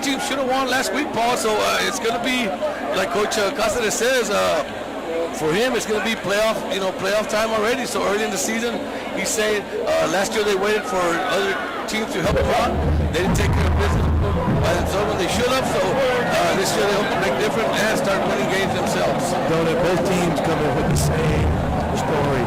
teams should have won last week, Paul. So it's going to be, like Coach Cáceres says, for him it's going to be playoff time already. So early in the season, he's saying last year they waited for other teams to help them out. They didn't take care of business by themselves when they should have. So this year they hope to make different and start winning games themselves. Don't let both teams come in with the same story.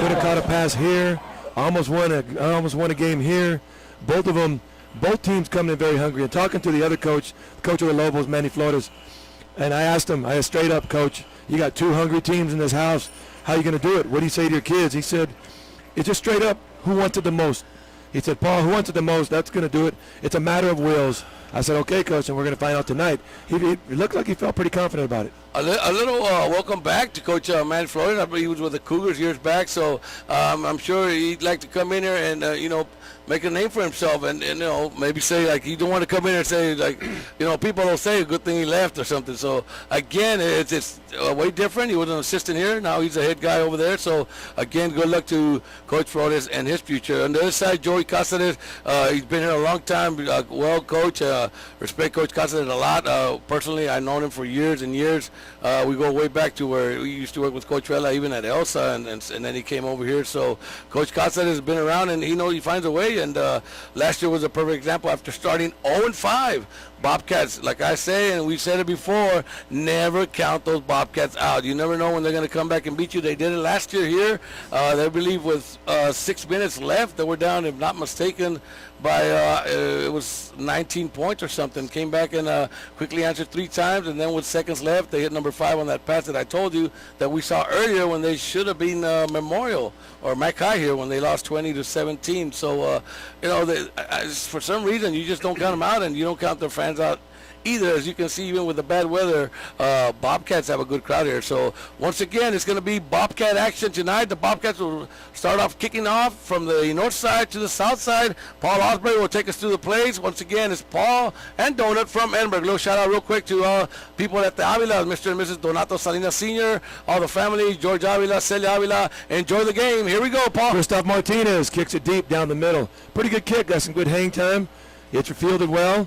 Could have caught a pass here. I almost won a game here. Both teams coming in very hungry. And talking to the other coach of the Lobos, Manny Flores, and I asked him, straight up, Coach, you got two hungry teams in this house. How are you going to do it? What do you say to your kids? He said, it's just straight up, who wants it the most? He said, Paul, who wants it the most? That's going to do it. It's a matter of wills. I said, okay, Coach, and we're going to find out tonight. He looked like he felt pretty confident about it. A little welcome back to Coach Manny Flores. I believe he was with the Cougars years back, so I'm sure he'd like to come in here and, make a name for himself and maybe say, like, you don't want to come in here and say, like, people don't say a good thing he left or something. So, again, it's way different. He was an assistant here. Now he's a head guy over there. So, again, good luck to Coach Flores and his future. On the other side, Joey Cáceres, he's been here a long time. Well, Coach. Respect Coach Cáceres a lot. Personally, I've known him for years and years. We go way back to where we used to work with Coach Vela, even at Elsa, and then he came over here. So Coach Cáceres has been around, and he finds a way. And last year was a perfect example. After starting 0-5, Bobcats, like I say, and we've said it before, never count those Bobcats out. You never know when they're going to come back and beat you. They did it last year here. They believe with 6 minutes left, they were down, if not mistaken, by it was 19 points or something. Came back and quickly answered 3 times, and then with seconds left, they hit number 5 on that pass that I told you that we saw earlier when they should have been Memorial or Mackay here when they lost 20-17. So for some reason you just don't count them out, and you don't count their fans out either. As you can see, even with the bad weather, Bobcats have a good crowd here. So once again, it's going to be Bobcat action tonight. The Bobcats will start off kicking off from the north side to the south side. Paul Osbury will take us through the plays. Once again, it's Paul and Donut from Edinburgh. A little shout out real quick to people at the Avila, Mr. and Mrs. Donato Salinas Sr., all the family, George Avila, Celia Avila. Enjoy the game. Here we go, Paul. Christoph Martinez kicks it deep down the middle. Pretty good kick. Got some good hang time. It's fielded well.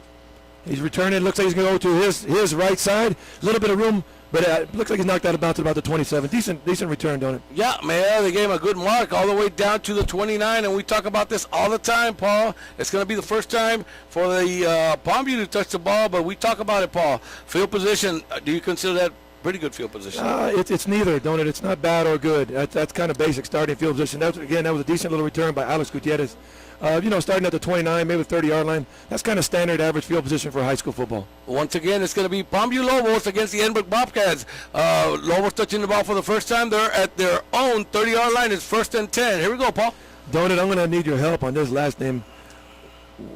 He's returning. Looks like he's going to go to his right side. A little bit of room, but it looks like he's knocked out about the 27. Decent return, don't it? Yeah, man. They gave him a good mark all the way down to the 29, and we talk about this all the time, Paul. It's going to be the first time for the Palmview to touch the ball, but we talk about it, Paul. Field position, do you consider that pretty good field position? It's neither, don't it? It's not bad or good. That's kind of basic starting field position. That was a decent little return by Alex Gutierrez. Starting at the 29, maybe the 30-yard line. That's kind of standard average field position for high school football. Once again, it's going to be Palmview Lobos against the Edinburg Bobcats. Lobos touching the ball for the first time. They're at their own 30-yard line. It's 1st and 10. Here we go, Paul. Donut, I'm going to need your help on this last name.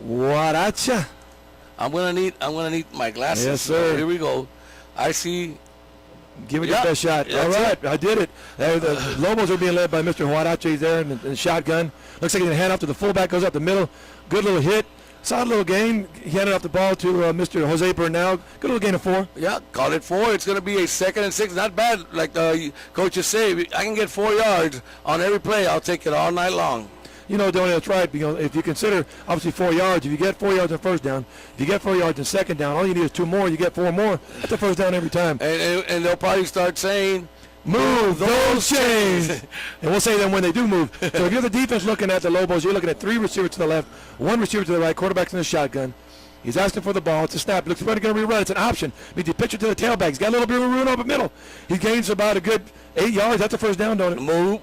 Huaracha. I'm going to need my glasses. Yes, sir. So here we go. I see. Give it your best shot. All right, I did it. The Lobos are being led by Mr. Huarache. He's there in the shotgun. Looks like he's going to hand off to the fullback. Goes up the middle. Good little hit. Solid little gain. He handed off the ball to Mr. Jose Bernal. Good little gain of 4. Yeah, call it 4. It's going to be a 2nd and 6. Not bad. Like coaches say, I can get 4 yards on every play. I'll take it all night long. Donnie, that's right. If you consider, obviously, 4 yards, if you get 4 yards on first down, if you get 4 yards on second down, all you need is 2 more. You get 4 more. That's a first down every time. And they'll probably start saying, move those chains. And we'll say them when they do move. So if you're the defense looking at the Lobos, you're looking at 3 receivers to the left, 1 receiver to the right, quarterback's in the shotgun. He's asking for the ball. It's a snap. Looks like he's going to rerun. It's an option. Means you pitch it to the tailback. He's got a little bit of room over the middle. He gains about a good 8 yards. That's a first down, don't it?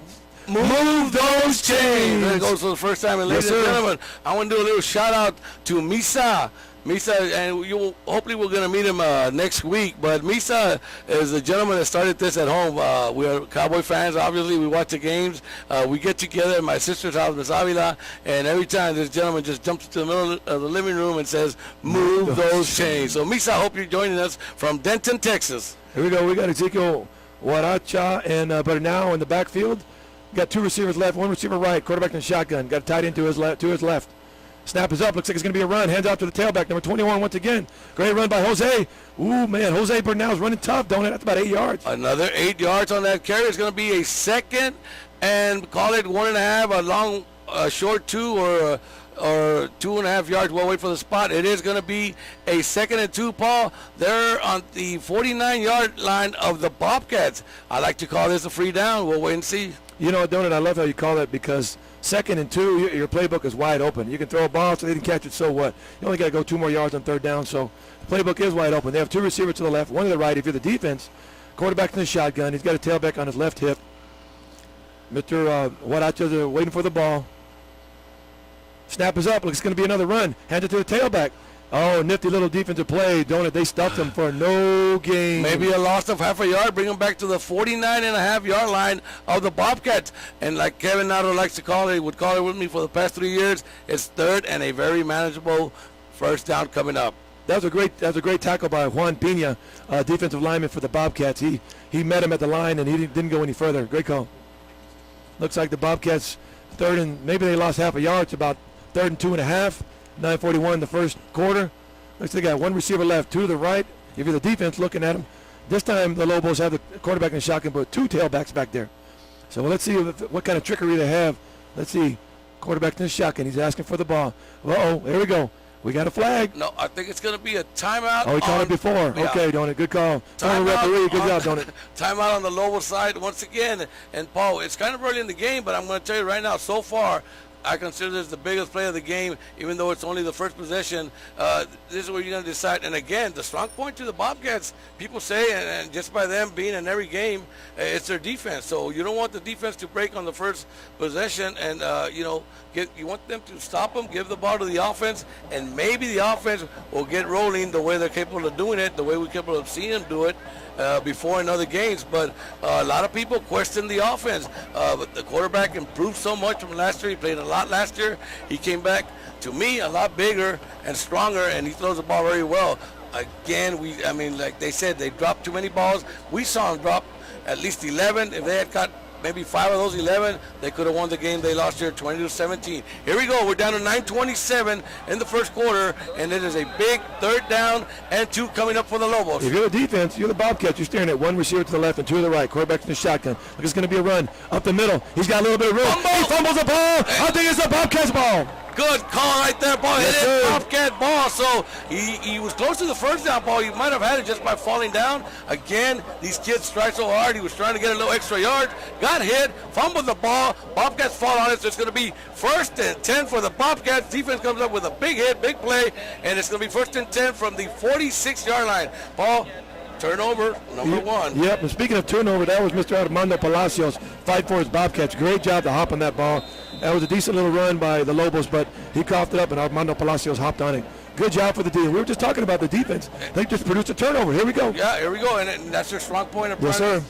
Move those chains. There it goes for the first time. And ladies and gentlemen, I want to do a little shout out to Misa. And hopefully we're going to meet him next week. But Misa is the gentleman that started this at home. We are Cowboy fans, obviously. We watch the games. We get together at my sister's house, Miss Avila, and every time this gentleman just jumps into the middle of the living room and says, move those chains. So, Misa, I hope you're joining us from Denton, Texas. Here we go. We got Ezekiel Huaracha and Bernal in the backfield. Got 2 receivers left, 1 receiver right, quarterback in the shotgun. Got tight end to his left. Snap is up. Looks like it's going to be a run. Hands off to the tailback, number 21 once again. Great run by Jose. Ooh, man, Jose Bernal's running tough, don't it? That's about 8 yards. Another 8 yards on that carry. It's going to be a 2nd and call it 1.5, a long, short 2, or or 2.5 yards well away for the spot. It is going to be a 2nd and 2, Paul. They're on the 49-yard line of the Bobcats. I like to call this a free down. We'll wait and see. You know, Donut, I love how you call that because 2nd and 2, your playbook is wide open. You can throw a ball so they didn't catch it, so what? You only got to go 2 more yards on 3rd down, so the playbook is wide open. They have 2 receivers to the left, 1 to the right. If you're the defense, quarterback in the shotgun. He's got a tailback on his left hip. Mr. Huaracha waiting for the ball. Snap is up. Looks going to be another run. Hand it to the tailback. Oh, nifty little defensive play. Donut, they stuffed him for no gain. Maybe a loss of half a yard. Bring him back to the 49.5-yard line of the Bobcats. And like Kevin Nato likes to call it, he would call it with me for the past 3 years, it's 3rd and a very manageable 1st down coming up. That was a great tackle by Juan Pena, defensive lineman for the Bobcats. He met him at the line, and he didn't go any further. Great call. Looks like the Bobcats 3rd and maybe they lost half a yard. It's about 3rd and 2.5. 9:41 in the 1st quarter. Looks like they got 1 receiver left, 2 to the right. If you're the defense looking at them, this time the Lobos have the quarterback in the shotgun, but 2 tailbacks back there. So let's see what kind of trickery they have. Let's see. Quarterback in the shotgun. He's asking for the ball. Uh-oh, there we go. We got a flag. No, I think it's going to be a timeout. Oh, he called it before. Yeah. Okay, Donut. Good call. Former referee. Good job, Donut. Timeout on the Lobo side once again. And, Paul, it's kind of early in the game, but I'm going to tell you right now, so far, I consider this the biggest play of the game, even though it's only the first possession. This is where you're going to decide. And, again, the strong point to the Bobcats, people say, and just by them being in every game, it's their defense. So you don't want the defense to break on the first possession and, you want them to stop them, give the ball to the offense, and maybe the offense will get rolling the way they're capable of doing it, the way we're capable of seeing them do it before in other games. But a lot of people question the offense. But the quarterback improved so much from last year. He played a lot last year. He came back, to me, a lot bigger and stronger, and he throws the ball very well. Again, like they said, they dropped too many balls. We saw them drop at least 11. If they had caught maybe 5 of those 11, they could have won the game. They lost here 20-17. Here we go. We're down to 9:27 in the 1st quarter, and it is a big 3rd down and 2 coming up for the Lobos. If you're the defense, you're the Bobcats. You're staring at 1 receiver to the left and 2 to the right. Quarterback in the shotgun. Look, it's going to be a run up the middle. He's got a little bit of room. He fumbles the ball. I think it's the Bobcats' ball. Good call right there, Paul. Yes, hit it, Bobcat ball. So he was close to the 1st down, Paul. He might have had it just by falling down. Again, these kids strike so hard. He was trying to get a little extra yard. Got hit, fumbled the ball. Bobcats fall on it, so it's going to be 1st and 10 for the Bobcats. Defense comes up with a big hit, big play, and it's going to be 1st and 10 from the 46-yard line. Paul, turnover, number 1. Yep, and speaking of turnover, that was Mr. Armando Palacios fight for his Bobcats. Great job to hop on that ball. That was a decent little run by the Lobos, but he coughed it up, and Armando Palacios hopped on it. Good job for the team. We were just talking about the defense. They just produced a turnover. Here we go. Yeah, here we go, and that's their strong point. Yes, sir.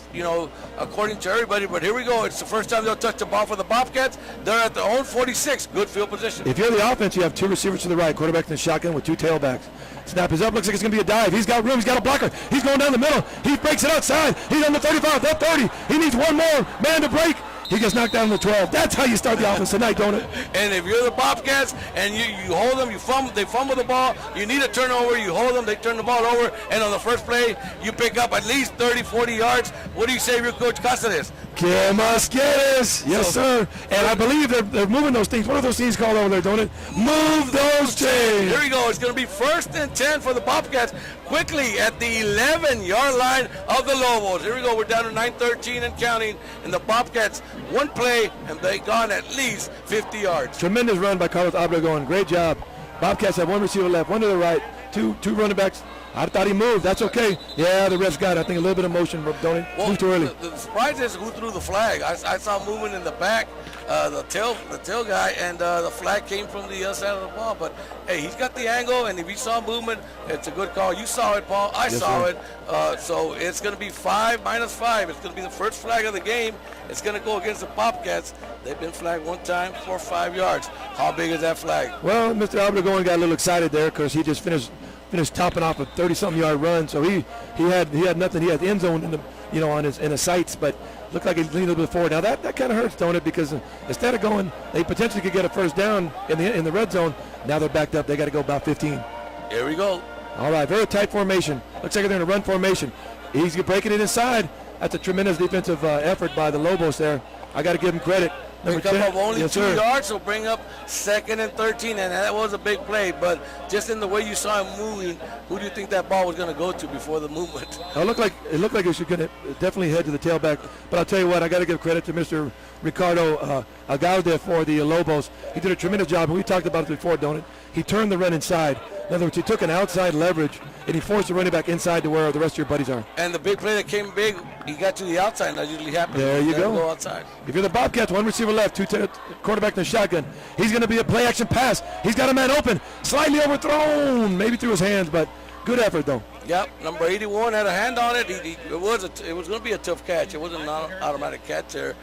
According to everybody, but here we go. It's the first time they'll touch the ball for the Bobcats. They're at their own 46. Good field position. If you're the offense, you have 2 receivers to the right, quarterback in the shotgun with 2 tailbacks. Snap is up. Looks like it's going to be a dive. He's got room. He's got a blocker. He's going down the middle. He breaks it outside. He's on the 35, that 30. He needs 1 more man to break. He gets knocked down on the 12. That's how you start the offense tonight, don't it? And if you're the Bobcats and you hold them, they fumble the ball, you need a turnover, you hold them, they turn the ball over, and on the first play, you pick up at least 30, 40 yards. What do you say, your coach Cáceres? Que más quieres? Yes, sir. And I believe they're moving those things. What are those things called over there, don't it? Move those chains. Here we go. It's going to be 1st and 10 for the Bobcats. Quickly at the 11-yard line of the Lobos. Here we go. We're down to 9:13 and counting. And the Bobcats, 1 play, and they gone at least 50 yards. Tremendous run by Carlos Obregón. Great job. Bobcats have 1 receiver left, 1 to the right, two running backs. I thought he moved. That's okay. Yeah, the refs got it. I think a little bit of motion, don't he? Well, moved too early. The surprise is who threw the flag. I saw movement in the back, the tail guy, and the flag came from the other side of the ball. But, hey, he's got the angle, and if he saw movement, it's a good call. You saw it, Paul. I saw it. So it's going to be 5 minus 5. It's going to be the first flag of the game. It's going to go against the Bobcats. They've been flagged 1 time for 5 yards. How big is that flag? Well, Mr. Obregón got a little excited there because he just finished topping off a 30-something yard run, so he had nothing. He had the end zone in his sights, but looked like he leaned a little bit forward. Now that kind of hurts, don't it? Because instead of going, they potentially could get a first down in the red zone. Now they're backed up. They got to go about 15. Here we go. All right, very tight formation. Looks like they're in a run formation. He's breaking it inside. That's a tremendous defensive effort by the Lobos there. I got to give him credit. Pick up of only Yes, 2 sir. yards, so bring up 2nd and 13, and that was a big play. But just in the way you saw him moving, who do you think that ball was going to go to before the movement? It looked like it should definitely head to the tailback. But I'll tell you what, I got to give credit to Mr. Ricardo Agalde for the Lobos. He did a tremendous job, and we talked about it before, don't it? He turned the run inside. In other words, he took an outside leverage, and he forced the running back inside to where the rest of your buddies are. And the big play that came big, he got to the outside, and that usually happens. There you go. Outside. If you're the Bobcats, one receiver left, quarterback in the shotgun. He's going to be a play-action pass. He's got a man open, slightly overthrown, maybe through his hands, but good effort, though. Yep, number 81 had a hand on it. It was going to be a tough catch. It wasn't an automatic catch there.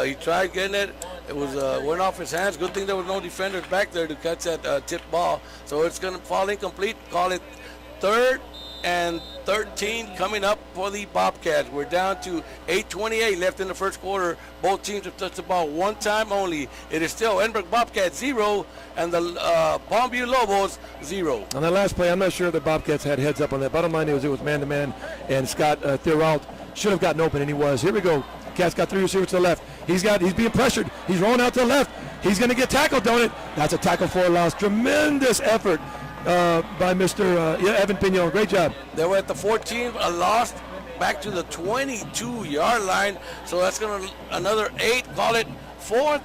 He tried getting it. It was went off his hands. Good thing there was no defenders back there to catch that tip ball. So it's going to fall incomplete. Call it 3rd and 13 coming up for the Bobcats. We're down to 8:28 left in the first quarter. Both teams have touched the ball one time only. It is still Edinburg Bobcats 0 and the Palmview Lobos 0. On that last play, I'm not sure if the Bobcats had heads up on that. Bottom line is it was man-to-man, and Scott Thirault should have gotten open, and he was. Here we go. Cats got 3 receivers to the left. He's being pressured. He's rolling out to the left. He's going to get tackled, don't it? That's a tackle for a loss. Tremendous effort by Mr. Evan Piñon. Great job. They were at the 14, a loss back to the 22-yard line. So that's going to another 8. Call it 4th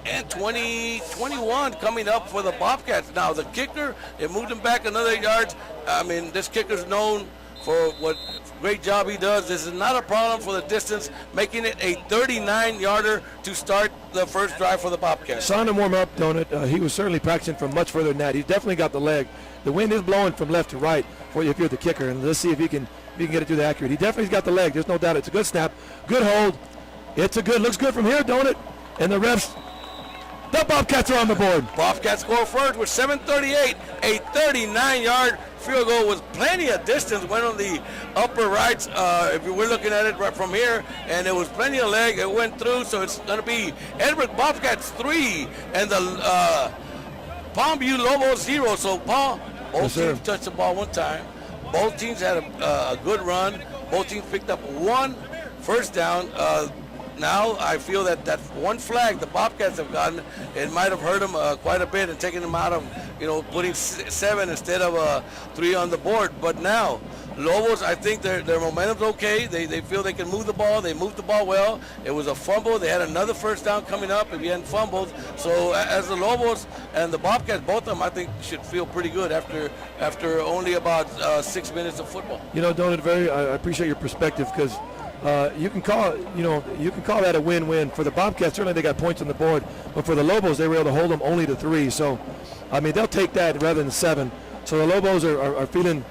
and 21 coming up for the Bobcats. Now the kicker, it moved him back another yard. I mean, this kicker's known for what great job he does. This is not a problem for the distance, making it a 39-yarder to start the first drive for the Bobcats. Saw him warm up, don't it? He was certainly practicing from much further than that. He's definitely got the leg. The wind is blowing from left to right for you if you're the kicker, and let's see if he can get it to the accurate. He definitely's got the leg. There's no doubt. It's a good snap, good hold. Looks good from here, don't it? And the refs, the Bobcats are on the board. Bobcats score first with 7:38, a 39-yard field goal with plenty of distance. Went on the upper right, if you were looking at it right from here, and it was plenty of leg. It went through, so it's going to be Edinburg Bobcats 3 and the Palmview Lobos 0. So both teams touched the ball one time. Both teams had a good run. Both teams picked up 1 first down. Now I feel that one flag the Bobcats have gotten, it might have hurt them quite a bit and taken them out of, putting 7 instead of 3 on the board. But now, Lobos, I think their momentum's okay. They feel they can move the ball. They moved the ball well. It was a fumble. They had another first down coming up if he hadn't fumbled. So as the Lobos and the Bobcats, both of them, I think should feel pretty good after only about 6 minutes of football. Donald, I appreciate your perspective because you can call that a win-win. For the Bobcats, certainly they got points on the board, but for the Lobos, they were able to hold them only to 3. So, I mean, they'll take that rather than 7. So the Lobos are feeling,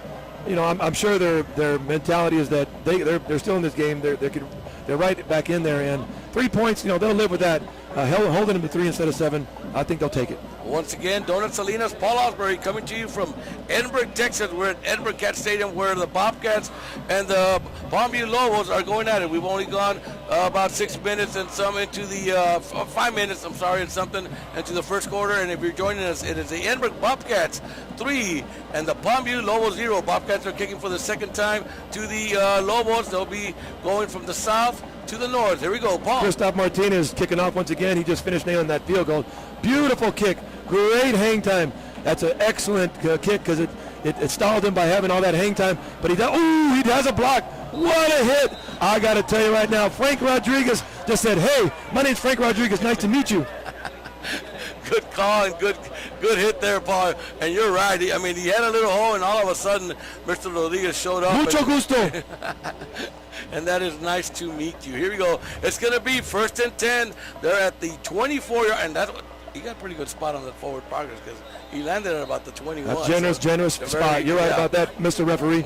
I'm sure their mentality is that they're still in this game. They're right back in there, and 3 points, they'll live with that. Holding them to 3 instead of 7, I think they'll take it. Once again, Donut Salinas, Paul Osbury coming to you from Edinburg, Texas. We're at Edinburg Cat Stadium where the Bobcats and the Palmview Lobos are going at it. We've only gone about 6 minutes and some into the 5 minutes, and something into the first quarter. And if you're joining us, it is the Edinburg Bobcats 3 and the Palmview Lobos 0. Bobcats are kicking for the second time to the Lobos. They'll be going from the south to the north. Here we go, Paul. Christoph Martinez kicking off once again. He just finished nailing that field goal. Beautiful kick. Great hang time. That's an excellent kick because it stalled him by having all that hang time. But he has a block. What a hit. I got to tell you right now, Frank Rodriguez just said, hey, my name's Frank Rodriguez. Nice to meet you. Good call and good hit there, Paul. And you're right. He had a little hole, and all of a sudden, Mr. Rodriguez showed up. Mucho gusto. And that is nice to meet you. Here we go. It's going to be 1st and 10. They're at the 24-yard, and that's what he got a pretty good spot on that forward progress because he landed at about the 21. That's generous spot. You're right about that, Mr. Referee.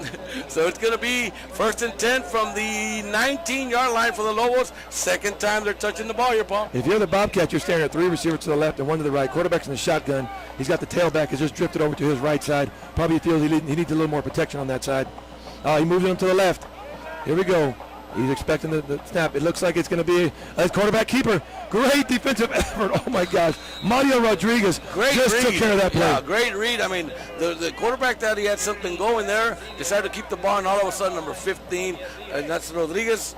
So it's going to be 1st and 10 from the 19-yard line for the Lobos. Second time they're touching the ball here, Paul. If you're the Bobcats, you're staring at 3 receivers to the left and 1 to the right. Quarterback's in the shotgun. He's got the tailback. Has just drifted over to his right side. Probably feels he needs a little more protection on that side. He moves him to the left. Here we go. He's expecting the snap. It looks like it's going to be a quarterback keeper. Great defensive effort. Oh, my gosh. Mario Rodriguez took care of that play. Yeah, great read. The quarterback that he had something going there, decided to keep the ball, and all of a sudden, number 15, and that's Rodriguez.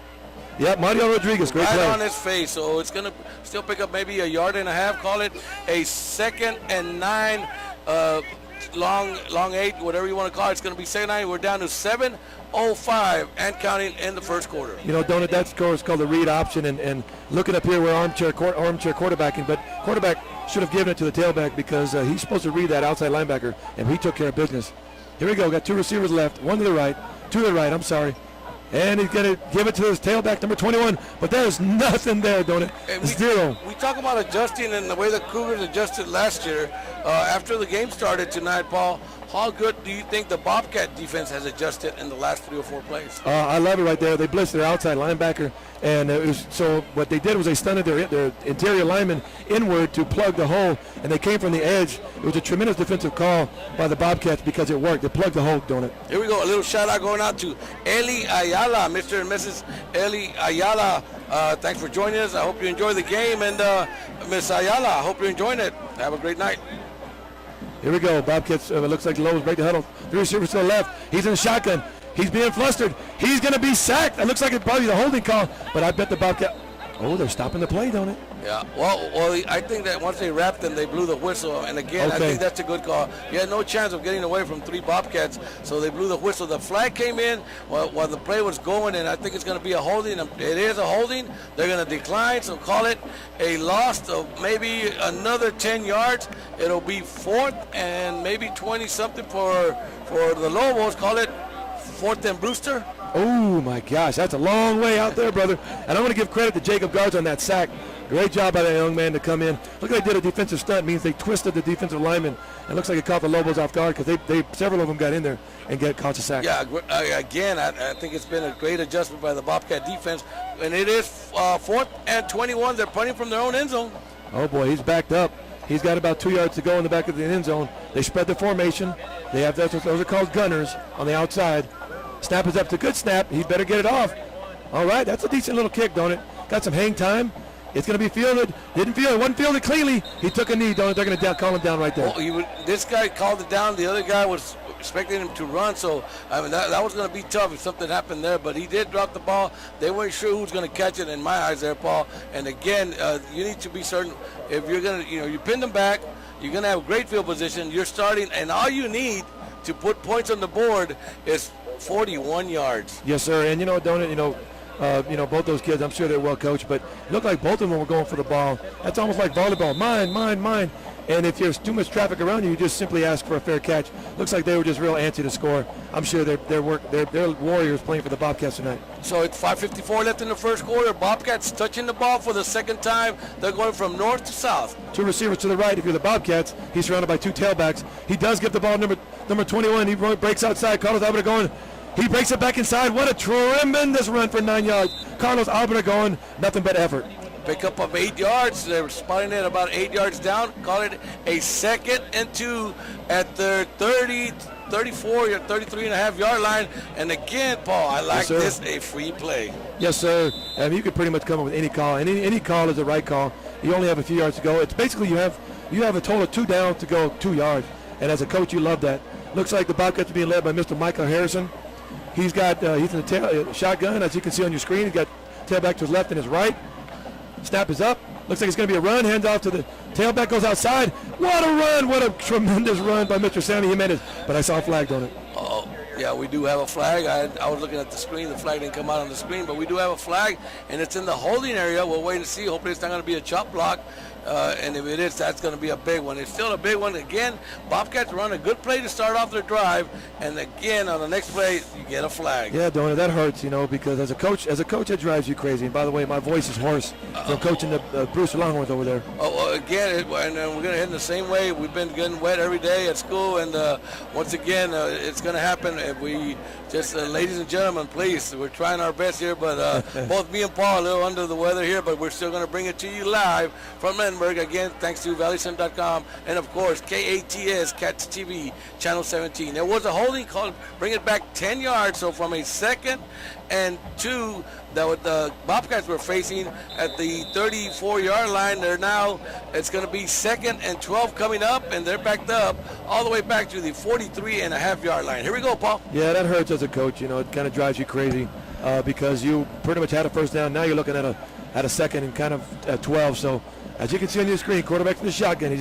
Yep, Mario Rodriguez, great right play. on his face. So it's going to still pick up maybe a yard and a half. Call it a 2nd and 9, long 8, whatever you want to call it. It's going to be 2nd and 9. We're down to 7:05 and counting in the first quarter. You know, Donut, that score is called the read option, and looking up here, we're armchair quarterbacking, but quarterback should have given it to the tailback because he's supposed to read that outside linebacker, and he took care of business. Here we go. Got 2 receivers left, 1 to the right, 2 to the right. I'm sorry. And he's going to give it to his tailback, number 21. But there's nothing there, don't it? Zero. We talk about adjusting and the way the Cougars adjusted last year. After the game started tonight, Paul, how good do you think the Bobcat defense has adjusted in the last 3 or 4 plays? I love it right there. They blitzed their outside linebacker. And so what they did was they stunted their interior lineman inward to plug the hole, and they came from the edge. It was a tremendous defensive call by the Bobcats because it worked. They plugged the hole, don't it? Here we go. A little shout-out going out to Eli Ayala, Mr. and Mrs. Eli Ayala. Thanks for joining us. I hope you enjoy the game. And Miss Ayala, I hope you're enjoying it. Have a great night. Here we go. Bobcats, looks like the Lobos break the huddle. 3 receivers to the left. He's in the shotgun. He's being flustered. He's going to be sacked. It looks like it's probably the holding call, but I bet the Bobcat. Oh, they're stopping the play, don't it? Yeah. Well, I think that once they wrapped them, they blew the whistle. And again, Okay. I think that's a good call. You had no chance of getting away from 3 Bobcats, so they blew the whistle. The flag came in while the play was going, and I think it's going to be a holding. It is a holding. They're going to decline, so call it a loss of maybe another 10 yards. It'll be 4th and maybe 20-something for the Lobos. Call it 4th and Brewster. Oh, my gosh. That's a long way out there, brother. And I want to give credit to Jacob Guards on that sack. Great job by that young man to come in. Look like they did a defensive stunt. Means they twisted the defensive lineman. It looks like it caught the Lobos off guard because they several of them got in there and caught the sack. Yeah, again, I think it's been a great adjustment by the Bobcat defense. And it is 4th and 21. They're punting from their own end zone. Oh, boy, he's backed up. He's got about 2 yards to go in the back of the end zone. They spread the formation. They have those are called gunners on the outside. Snap is up. It's a good snap. He better get it off. All right, that's a decent little kick, don't it? Got some hang time. It's going to be fielded. Didn't field it. Wasn't fielded cleanly. He took a knee, don't it? They're going to call him down right there. Well, this guy called it down. The other guy was expecting him to run, so I mean that was going to be tough if something happened there. But he did drop the ball. They weren't sure who was going to catch it in my eyes there, Paul. And again, you need to be certain if you're going to, you pin them back, you're going to have a great field position. You're starting, and all you need to put points on the board is 41 yards. Yes, sir. And don't it? Both those kids, I'm sure they're well coached, but it looked like both of them were going for the ball. That's almost like volleyball. Mine. And if there's too much traffic around you, you just simply ask for a fair catch. Looks like they were just real antsy to score. I'm sure they're warriors playing for the Bobcats tonight. So it's 5:54 left in the first quarter. Bobcats touching the ball for the second time. They're going from north to south. 2 receivers to the right. If you're the Bobcats, he's surrounded by 2 tailbacks. He does get the ball number 21. He breaks outside. Carlos Albert he breaks it back inside. What a tremendous run for 9 yards. Carlos Albert nothing but effort. Pickup of 8 yards. They're spotting it about 8 yards down. Call it a 2nd and 2 at their 30, 34, or 33 and a half yard line. And again, Paul, I like this a free play. Yes, sir. I mean, you could pretty much come up with any call. And any call is the right call. You only have a few yards to go. It's basically you have a total of 2 down to go 2 yards. And as a coach, you love that. Looks like the Bobcats are being led by Mr. Michael Harrison. He's in the shotgun, as you can see on your screen. He's got tailback to his left and his right. Snap is up. Looks like it's going to be a run. Hands off to the tailback, goes outside. What a run. What a tremendous run by Mr. Sammy Jimenez. But I saw a flag on it. Oh, yeah, we do have a flag. I was looking at the screen. The flag didn't come out on the screen, but we do have a flag, and it's in the holding area. We'll wait and see. Hopefully it's not going to be a chop block. And if it is, that's going to be a big one. It's still a big one. Again, Bobcats run a good play to start off their drive, and again, on the next play, you get a flag. Yeah, Donnie, that hurts, because as a coach, it drives you crazy. And by the way, my voice is hoarse from coaching the Brewster Longhorns over there. Again, and we're going to head in the same way. We've been getting wet every day at school, and once again, it's going to happen. If we just, ladies and gentlemen, please, we're trying our best here, but both me and Paul are a little under the weather here, but we're still going to bring it to you live from Edinburg. Again, thanks to ValleySim.com and, of course, KATS, Cats TV, Channel 17. There was a holding call, bring it back 10 yards, so from a 2nd and 2 that the Bobcats were facing at the 34-yard line, it's going to be 2nd and 12 coming up, and they're backed up all the way back to the 43.5-yard line. Here we go, Paul. Yeah, that hurts as a coach. It kind of drives you crazy. because you pretty much had a first down. Now you're looking at a second and kind of at 12. So as you can see on your screen, quarterback in the shotgun.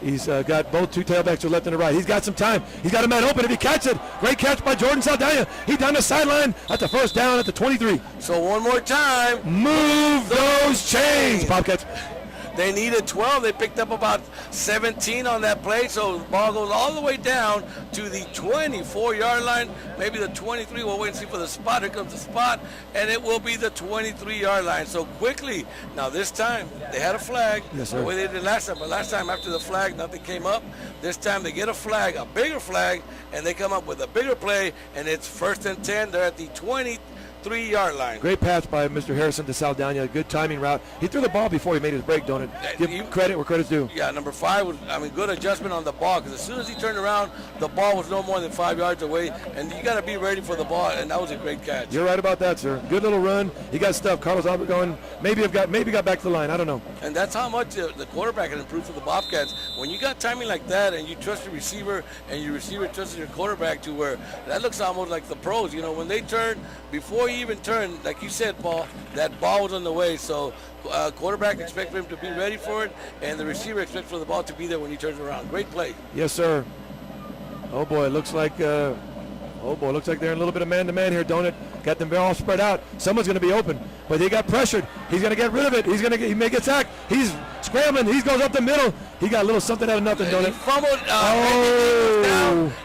He's got both two tailbacks to the left and the right. He's got some time. He's got a man open if he catches it. Great catch by Jordan Saldana. He down the sideline at the first down at the 23. So one more time. Move those chains, Bobcats. They needed 12. They picked up about 17 on that play, so the ball goes all the way down to the 24-yard line, maybe the 23. We'll wait and see for the spot. Here comes the spot, and it will be the 23-yard line. So quickly, now this time they had a flag. Yes, sir. The way they did last time, but last time after the flag, nothing came up. This time they get a flag, a bigger flag, and they come up with a bigger play, and it's 1st and 10. They're at the 23-yard line. Great pass by Mr. Harrison to Saldana. Good timing route. He threw the ball before he made his break, don't it? Give credit where credit's due. Yeah, number 5 was, good adjustment on the ball, because as soon as he turned around, the ball was no more than 5 yards away, and you got to be ready for the ball, and that was a great catch. You're right about that, sir. Good little run. He got stuff. Carlos Albert going. Maybe got back to the line. I don't know. And that's how much the quarterback can improve for the Bobcats. When you got timing like that, and you trust your receiver, and your receiver trusts your quarterback to where that looks almost like the pros. When they turn, before he even turned, like you said, Paul, that ball was on the way. So quarterback expects him to be ready for it, and the receiver expects for the ball to be there when he turns around. Great play. Yes, sir. Oh boy, it looks like they're in a little bit of man-to-man here, don't it? Got them all spread out. Someone's going to be open, but they got pressured. He's going to get rid of it. He may get sacked. He's scrambling. He goes up the middle. He got a little something out of nothing, don't it? He fumbled.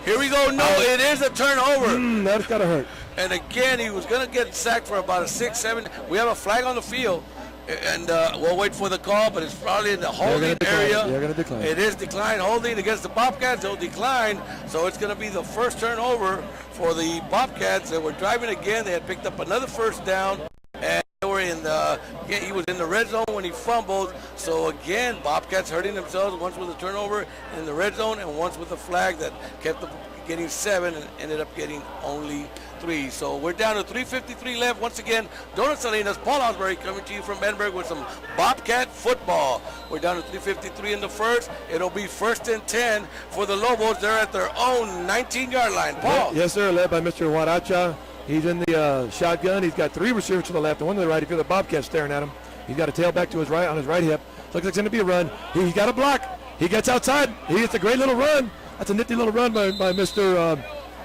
Here we go. No, it is a turnover. That's got to hurt. And again, he was going to get sacked for about a 6-7. We have a flag on the field, and we'll wait for the call, but it's probably in the holding area. They're going to decline. It is decline holding against the Bobcats. They'll decline, so it's going to be the first turnover for the Bobcats. They were driving again. They had picked up another first down, and they were he was in the red zone when he fumbled. So again, Bobcats hurting themselves, once with a turnover in the red zone and once with a flag that kept them getting 7 and ended up getting only 3. So we're down to 3:53 left. Once again, Donut Salinas, Paul Osbury coming to you from Edinburg with some Bobcat football. We're down to 3:53 in the first. It'll be 1st and 10 for the Lobos. They're at their own 19-yard line. Paul. Yes, sir, led by Mr. Huaracha. He's in the shotgun. He's got 3 receivers to the left and 1 to the right. If you're the Bobcats staring at him, he's got a tailback to his right on his right hip. Looks like it's going to be a run. He got a block. He gets outside. He gets a great little run. That's a nifty little run by Mr.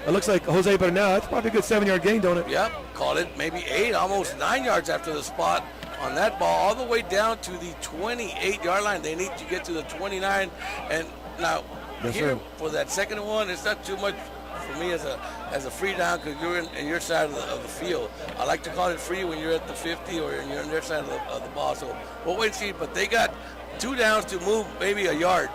It looks like Jose Bernal. That's probably a good 7-yard gain, don't it? Yep, call it maybe 8, almost 9 yards after the spot on that ball, all the way down to the 28-yard line. They need to get to the 29. And now for that second one, it's not too much for me as a free down, because you're in your side of the field. I like to call it free when you're at the 50 or you're on their side of the ball. So we'll wait and see. But they got 2 downs to move maybe a yard.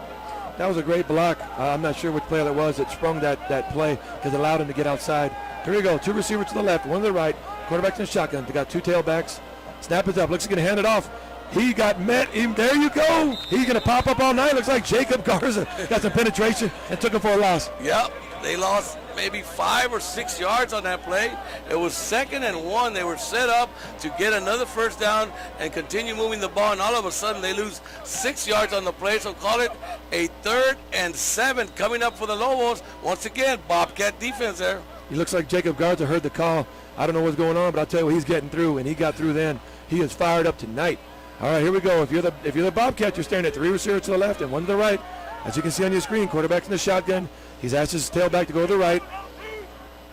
That was a great block. I'm not sure which player that was that sprung that play because it allowed him to get outside. Here we go. 2 receivers to the left, 1 to the right. Quarterback's in the shotgun. They got 2 tailbacks. Snap is up. Looks like he's going to hand it off. He got met. There you go. He's going to pop up all night. Looks like Jacob Garza got some penetration and took him for a loss. Yep. They lost maybe 5 or 6 yards on that play. It was 2nd and 1. They were set up to get another first down and continue moving the ball, and all of a sudden they lose 6 yards on the play. So call it a 3rd and 7 coming up for the Lobos. Once again, Bobcat defense there. He looks like Jacob Garza heard the call. I don't know what's going on, but I'll tell you what, he's getting through, and he got through then. He is fired up tonight. All right, here we go. If you're the Bobcat, you're staring at 3 receivers to the left and 1 to the right. As you can see on your screen, quarterback's in the shotgun. He's asked his tailback to go to the right.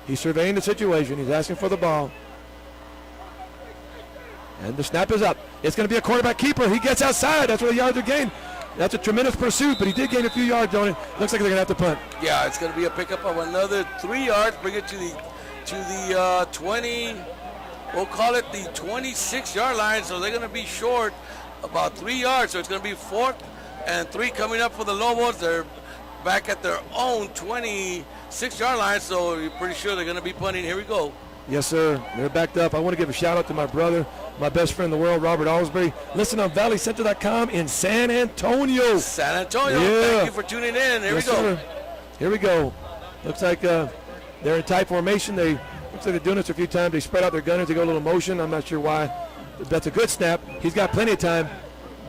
He's surveying the situation. He's asking for the ball. And the snap is up. It's going to be a quarterback keeper. He gets outside. That's where the yards are gained. That's a tremendous pursuit, but he did gain a few yards on it. Looks like they're going to have to punt. Yeah, it's going to be a pickup of another 3 yards. Bring it to the 20. We'll call it the 26-yard line. So they're going to be short about 3 yards. So it's going to be 4th and 3 coming up for the Lobos. They're back at their own 26-yard line, so you're pretty sure they're going to be punting. Here we go. Yes, sir. They're backed up. I want to give a shout-out to my brother, my best friend in the world, Robert Osbury. Listen on ValleyCentral.com in San Antonio. San Antonio. Yeah. Thank you for tuning in. Here we go. Sir. Here we go. Looks like they're in tight formation. Looks like they're doing this a few times. They spread out their gunners. They go a little motion. I'm not sure why. That's a good snap. He's got plenty of time.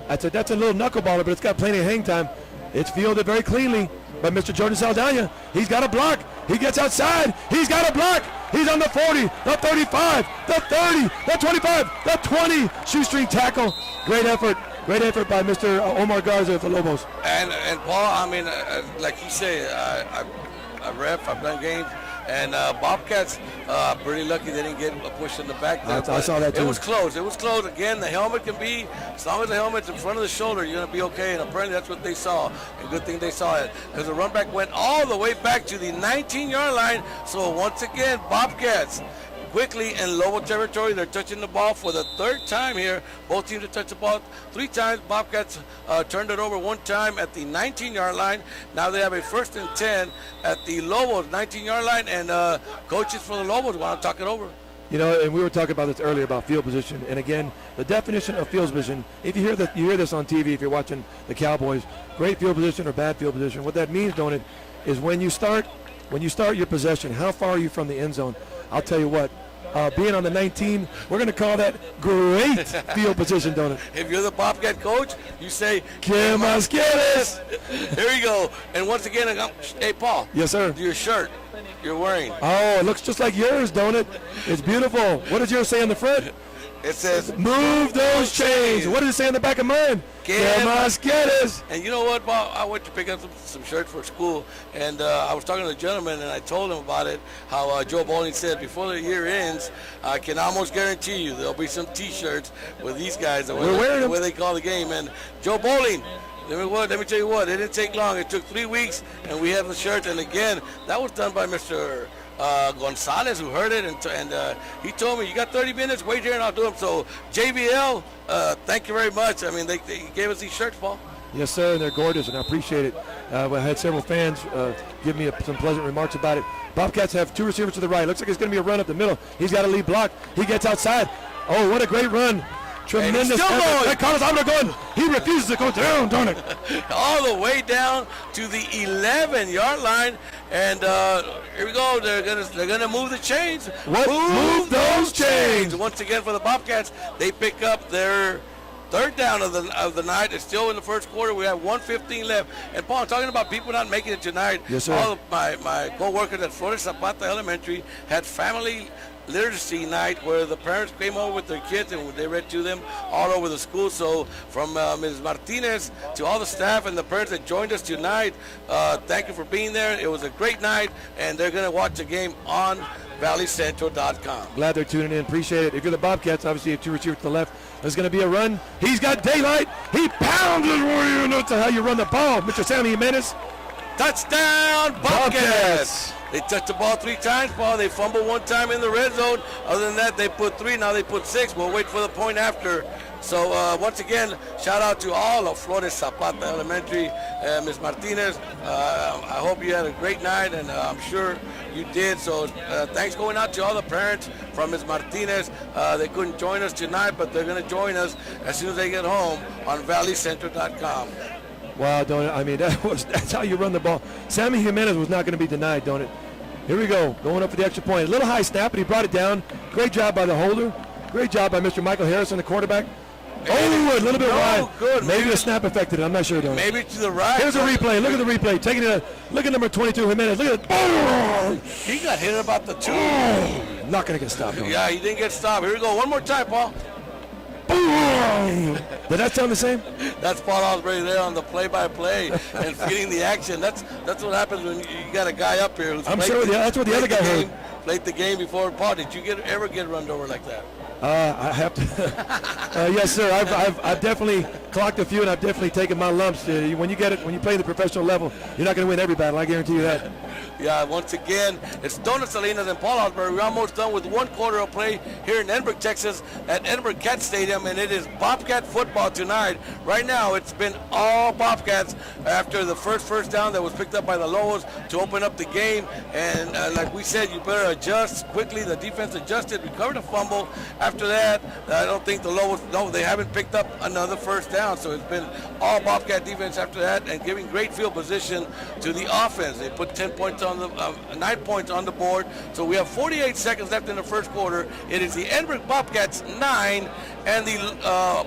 That's a little knuckleballer, but it's got plenty of hang time. It's fielded very cleanly by Mr. Jordan Saldana. He's got a block. He gets outside. He's got a block. He's on the 40, the 35, the 30, the 25, the 20. Shoestring tackle. Great effort. Great effort by Mr. Omar Garza of the Lobos. And Paul, I mean, like you say, I ref, I've done games, and Bobcats, pretty lucky they didn't get a push in the back there. I saw that too. It was close. It was close. Again, the helmet can be, as long as the helmet's in front of the shoulder, you're going to be okay. And apparently that's what they saw. And good thing they saw it, because the run back went all the way back to the 19-yard line. So once again, Bobcats quickly in Lobo territory. They're touching the ball for the third time here. Both teams have touched the ball 3 times. Bobcats turned it over 1 time at the 19-yard line. Now they have a 1st and 10 at the Lobos 19-yard line, and coaches for the Lobos want to talk it over. You know, and we were talking about this earlier about field position. And again, the definition of field position, if you hear this on TV, if you're watching the Cowboys, great field position or bad field position, what that means, don't it, is when you start your possession, how far are you from the end zone? I'll tell you what, being on the 19, we're going to call that great field position, don't it? If you're the Bobcat coach, you say, "Que más quieres?" Here you go. And once again, hey, Paul. Yes, sir. Your shirt you're wearing. Oh, it looks just like yours, don't it? It's beautiful. What does yours say on the front? It says, "Move those chains." What does it say on the back of mine? Que más quieres? And you know what, Bob? I went to pick up some shirts for school, and I was talking to the gentleman, and I told him about it, how Joe Bowling said, before the year ends, I can almost guarantee you there'll be some T-shirts with these guys, the way they call the game. And Joe Bowling, let me tell you what, it didn't take long. It took 3 weeks, and we have the shirts. And again, that was done by Mr. Gonzalez, who heard it, and he told me, "You got 30 minutes, wait here and I'll do them." So JBL, thank you very much. I mean, they gave us these shirts, Paul. Yes, sir, and they're gorgeous, and I appreciate it. I had several fans give me some pleasant remarks about it. Bobcats have 2 receivers to the right. Looks like it's going to be a run up the middle. He's got a lead block. He gets outside. Oh, what a great run. Tremendous still effort. going. Hey, Carlos, I'm going. He refuses to go down, don't it? All the way down to the 11-yard line, and here we go. They're gonna move the chains. What? Move those chains. Once again for the Bobcats, they pick up their 3rd down of the night. It's still in the first quarter. We have 1:15 left. And Paul, talking about people not making it tonight. Yes, sir. All of my co-workers at Florida Zapata Elementary had family literacy night where the parents came over with their kids and they read to them all over the school. So from Ms. Martinez to all the staff and the parents that joined us tonight, thank you for being there. It was a great night, and they're going to watch the game on valleycentral.com. Glad they're tuning in. Appreciate it. If you're the Bobcats, obviously you have 2 receivers to the left. There's going to be a run. He's got daylight. He pounds it. You know how you run the ball, Mr. Sammy Jimenez. Touchdown, Bobcats! They touched the ball 3 times, Paul. They fumbled 1 time in the red zone. Other than that, they put 3. Now they put 6. We'll wait for the point after. So once again, shout out to all of Florida Zapata Elementary, Ms. Martinez. I hope you had a great night, and I'm sure you did. So thanks going out to all the parents from Ms. Martinez. They couldn't join us tonight, but they're going to join us as soon as they get home on valleycentral.com. Wow, don't it? I mean, that's how you run the ball. Sammy Jimenez was not going to be denied, don't it? Here we go, going up for the extra point. A little high snap, but he brought it down. Great job by the holder. Great job by Mr. Michael Harrison, the quarterback. Oh, a little bit wide. Good. Maybe the snap affected it. I'm not sure, don't it? Maybe to the right. Here's a replay. Look at the replay. Taking it. Look at number 22, Jimenez. Look at it. He got hit about the 2. Not going to get stopped. Yeah, he didn't get stopped. Here we go. One more time, Paul. Did that sound the same? That's Paul Osbury there on the play-by-play and feeding the action. That's what happens when you got a guy up here who's I'm sure that's what the other guy heard. Played the game before. Paul, did you ever get run over like that? I have to. Yes, sir. I've definitely clocked a few, and I've definitely taken my lumps. When you play the professional level, you're not going to win every battle. I guarantee you that. Yeah, once again, it's Donut Salinas and Paul Osbury. We're almost done with 1 quarter of play here in Edinburg, Texas at Edinburg Cat Stadium, and it is Bobcat football tonight. Right now, it's been all Bobcats after the first down that was picked up by the Lobos to open up the game. And like we said, you better adjust quickly. The defense adjusted, recovered a fumble. After that, I don't think the Lobos, no, they haven't picked up another first down. So it's been all Bobcat defense after that and giving great field position to the offense. They put 10 points on the 9 points on the board. So we have 48 seconds left in the first quarter. It is the Edinburg Bobcats 9 and the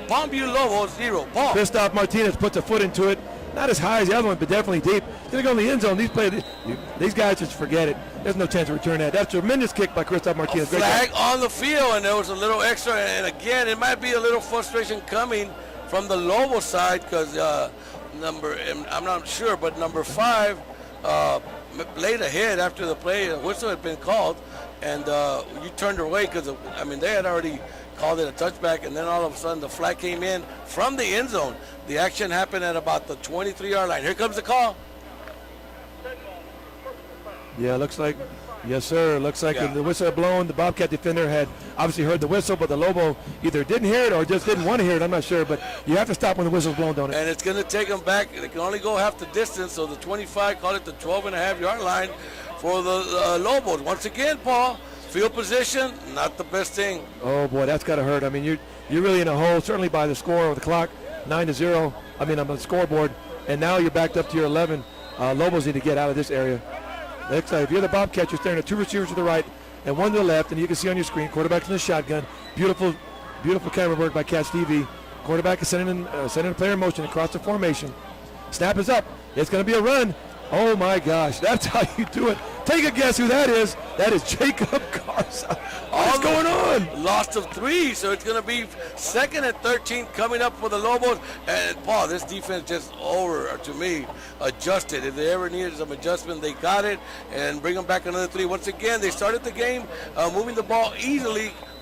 Palmview Lobos 0. Paul. Christoph Martinez puts a foot into it. not as high as the other one, but definitely deep. It's going to go in the end zone. These guys just forget it. There's no chance to return that. That's a tremendous kick by Christoph Martinez. A flag on the field, and there was a little extra. And again, it might be a little frustration coming from the Lobo side because I'm not sure, but number 5 laid ahead after the play. A whistle had been called, and you turned away because, they had already called it a touchback, and then all of a sudden the flag came in from the end zone. The action happened at about the 23-yard line. Here comes the call. Yeah, looks like, yes, sir. Looks like the whistle had blown. The Bobcat defender had obviously heard the whistle, but the Lobo either didn't hear it or just didn't want to hear it. I'm not sure, but you have to stop when the whistle's blown, don't it? And it's going to take them back. They can only go half the distance, so the 25, call it the 12.5-yard line for the Lobos. Once again, Paul, field position, not the best thing. Oh, boy, that's got to hurt. I mean, you're really in a hole, certainly by the score of the clock, 9-0. On the scoreboard, and now you're backed up to your 11. Lobos need to get out of this area. Looks like if you're the Bobcats, you're staring at 2 receivers to the right and 1 to the left, and you can see on your screen, quarterback's in the shotgun. Beautiful, beautiful camera work by Cats TV. Quarterback is sending a player in motion across the formation. Snap is up. It's going to be a run. Oh, my gosh. That's how you do it. Take a guess who that is. That is Jacob Garza. What's going on? Lost of 3, so it's going to be 2nd and 13 coming up for the Lobos. And, Paul, this defense just to me, adjusted. If they ever needed some adjustment, they got it, and bring them back another 3. Once again, they started the game moving the ball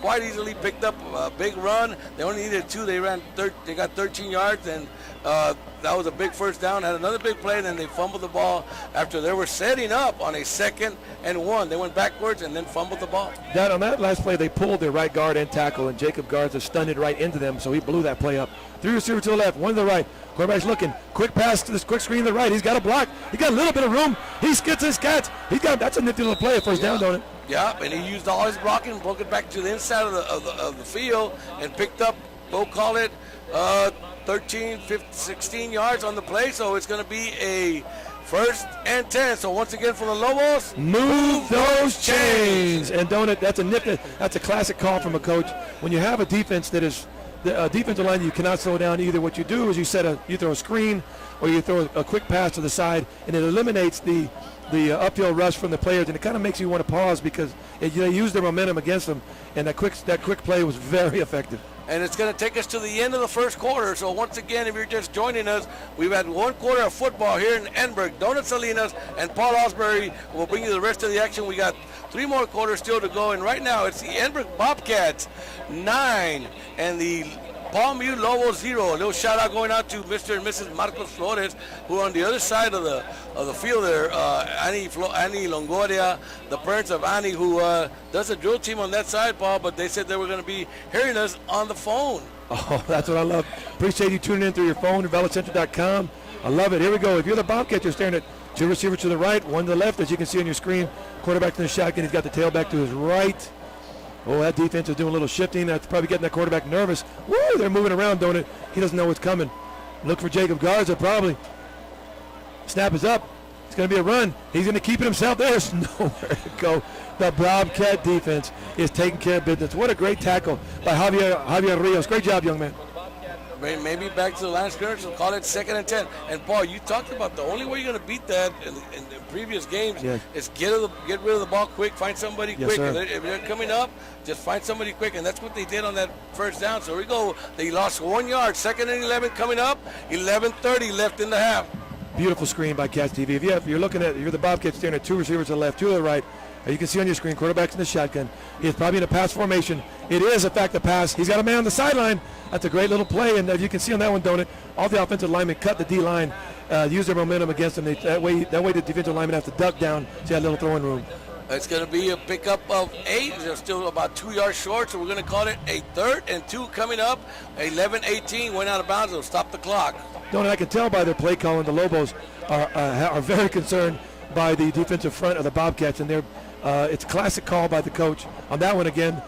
quite easily, picked up a big run. They only needed 2. They got 13 yards, and that was a big first down. Had another big play, and then they fumbled the ball after they were setting up on a 2nd and 1. They went backwards and then fumbled the ball. On that last play, they pulled their right guard and tackle, and Jacob Garza stunned it right into them, so he blew that play up. 3 receivers to the left, 1 to the right. Quarterback's looking. Quick pass to this quick screen to the right. He's got a block. He got a little bit of room. He skits his cats. That's a nifty little play at first down, don't it? Yeah, and he used all his blocking, broke it back to the inside of the field, and picked up, we'll call it 13, 15, 16 yards on the play. So it's going to be a 1st and 10. So once again for the Lobos, move those chains. And don't it? That's a classic call from a coach. When you have a defense that is the defensive line, you cannot slow down either. What you do is you throw a screen or you throw a quick pass to the side, and it eliminates the upfield rush from the players, and it kind of makes you want to pause because they use their momentum against them, and that quick play was very effective. And it's going to take us to the end of the first quarter. So once again, if you're just joining us, we've had 1 quarter of football here in Edinburg. Donut Salinas and Paul Osbury will bring you the rest of the action. We got 3 more quarters still to go, and right now it's the Edinburg Bobcats 9 and the Palmview Lobos 0. A little shout out going out to Mr. and Mrs. Marcos Flores, who are on the other side of the field there. Annie Longoria, the parents of Annie, who does a drill team on that side, Paul, but they said they were going to be hearing us on the phone. Oh, that's what I love. Appreciate you tuning in through your phone, VeloCentral.com. I love it. Here we go. If you're the Bobcats, you're staring at 2 receivers to the right, 1 to the left, as you can see on your screen. Quarterback in the shotgun. He's got the tailback to his right. Oh, that defense is doing a little shifting. That's probably getting that quarterback nervous. Woo, they're moving around, don't it? He doesn't know what's coming. Look for Jacob Garza, probably. Snap is up. It's going to be a run. He's going to keep it himself. There's nowhere to go. The Bobcat defense is taking care of business. What a great tackle by Javier Rios. Great job, young man. Maybe back to the line of scrimmage and call it 2nd and 10. And Paul, you talked about the only way you're going to beat that in previous games is get rid of the ball quick, find somebody quick. If they're coming up, just find somebody quick, and that's what they did on that first down. So here we go. They lost 1 yard. 2nd and 11 coming up. 11:30 left in the half. Beautiful screen by Cats TV. If you're the Bobcats staring at 2 receivers to the left, 2 to the right. You can see on your screen, quarterback's in the shotgun. He's probably in a pass formation. It is, in fact, a pass. He's got a man on the sideline. That's a great little play, and you can see on that one, don't it? All the offensive linemen cut the D-line, use their momentum against them. That way the defensive linemen have to duck down to that little throwing room. It's going to be a pickup of 8. They're still about 2 yards short, so we're going to call it a 3rd and 2 coming up. 11:18 went out of bounds. It'll stop the clock. Don't I can tell by their play calling, the Lobos are very concerned by the defensive front of the Bobcats, and it's a classic call by the coach. On that one again,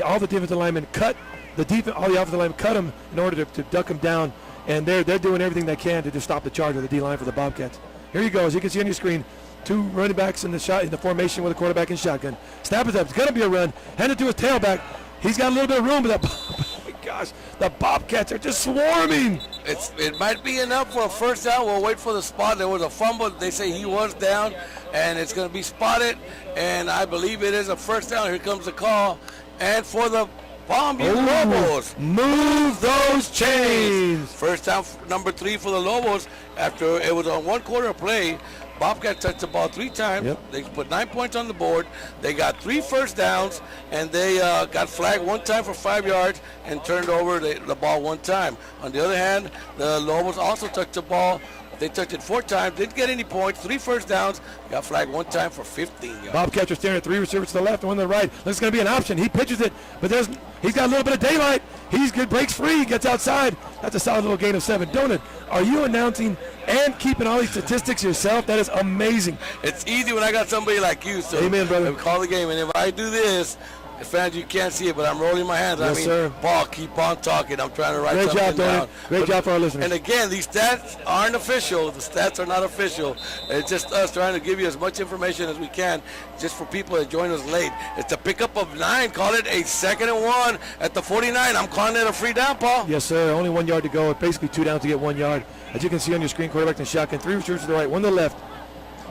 all the defensive linemen cut all the offensive linemen cut them in order to duck them down, and they're doing everything they can to just stop the charge of the D-line for the Bobcats. Here you go, as you can see on your screen. 2 running backs in the formation with a quarterback in shotgun. Snap is up. It's going to be a run. Hand it to his tailback. He's got a little bit of room, but oh my gosh, the Bobcats are just swarming. it might be enough for a first down. We'll wait for the spot. There was a fumble. They say he was down, and it's going to be spotted. And I believe it is a first down. Here comes the call. And for the Palmview Lobos. Move those chains. First down, number 3 for the Lobos. After it was a one-quarter play, Bobcats touched the ball 3 times. Yep. They put 9 points on the board. They got 3 first downs, and they got flagged 1 time for 5 yards and turned over the ball 1 time. On the other hand, the Lobos also touched the ball. They touched it 4 times, didn't get any points, 3 first downs, got flagged 1 time for 15 yards. Bobcats are staring at 3 receivers to the left and 1 to the right. This is going to be an option. He pitches it, but he's got a little bit of daylight. He's good, breaks free, gets outside. That's a solid little gain of 7. Donut, are you announcing and keeping all these statistics yourself? That is amazing. It's easy when I got somebody like you. So amen, brother. We call the game, and if I do this, fans, you can't see it, but I'm rolling my hands. Yes, sir. Paul, keep on talking. I'm trying to write Great something job, down. Great job for our listeners. And again, these stats aren't official. The stats are not official. It's just us trying to give you as much information as we can, just for people that join us late. It's a pickup of 9. Call it a 2nd and 1 at the 49. I'm calling it a free down, Paul. Yes, sir. Only 1 yard to go. Basically 2 downs to get 1 yard. As you can see on your screen, quarterback and shotgun. 3 receivers to the right, 1 to the left.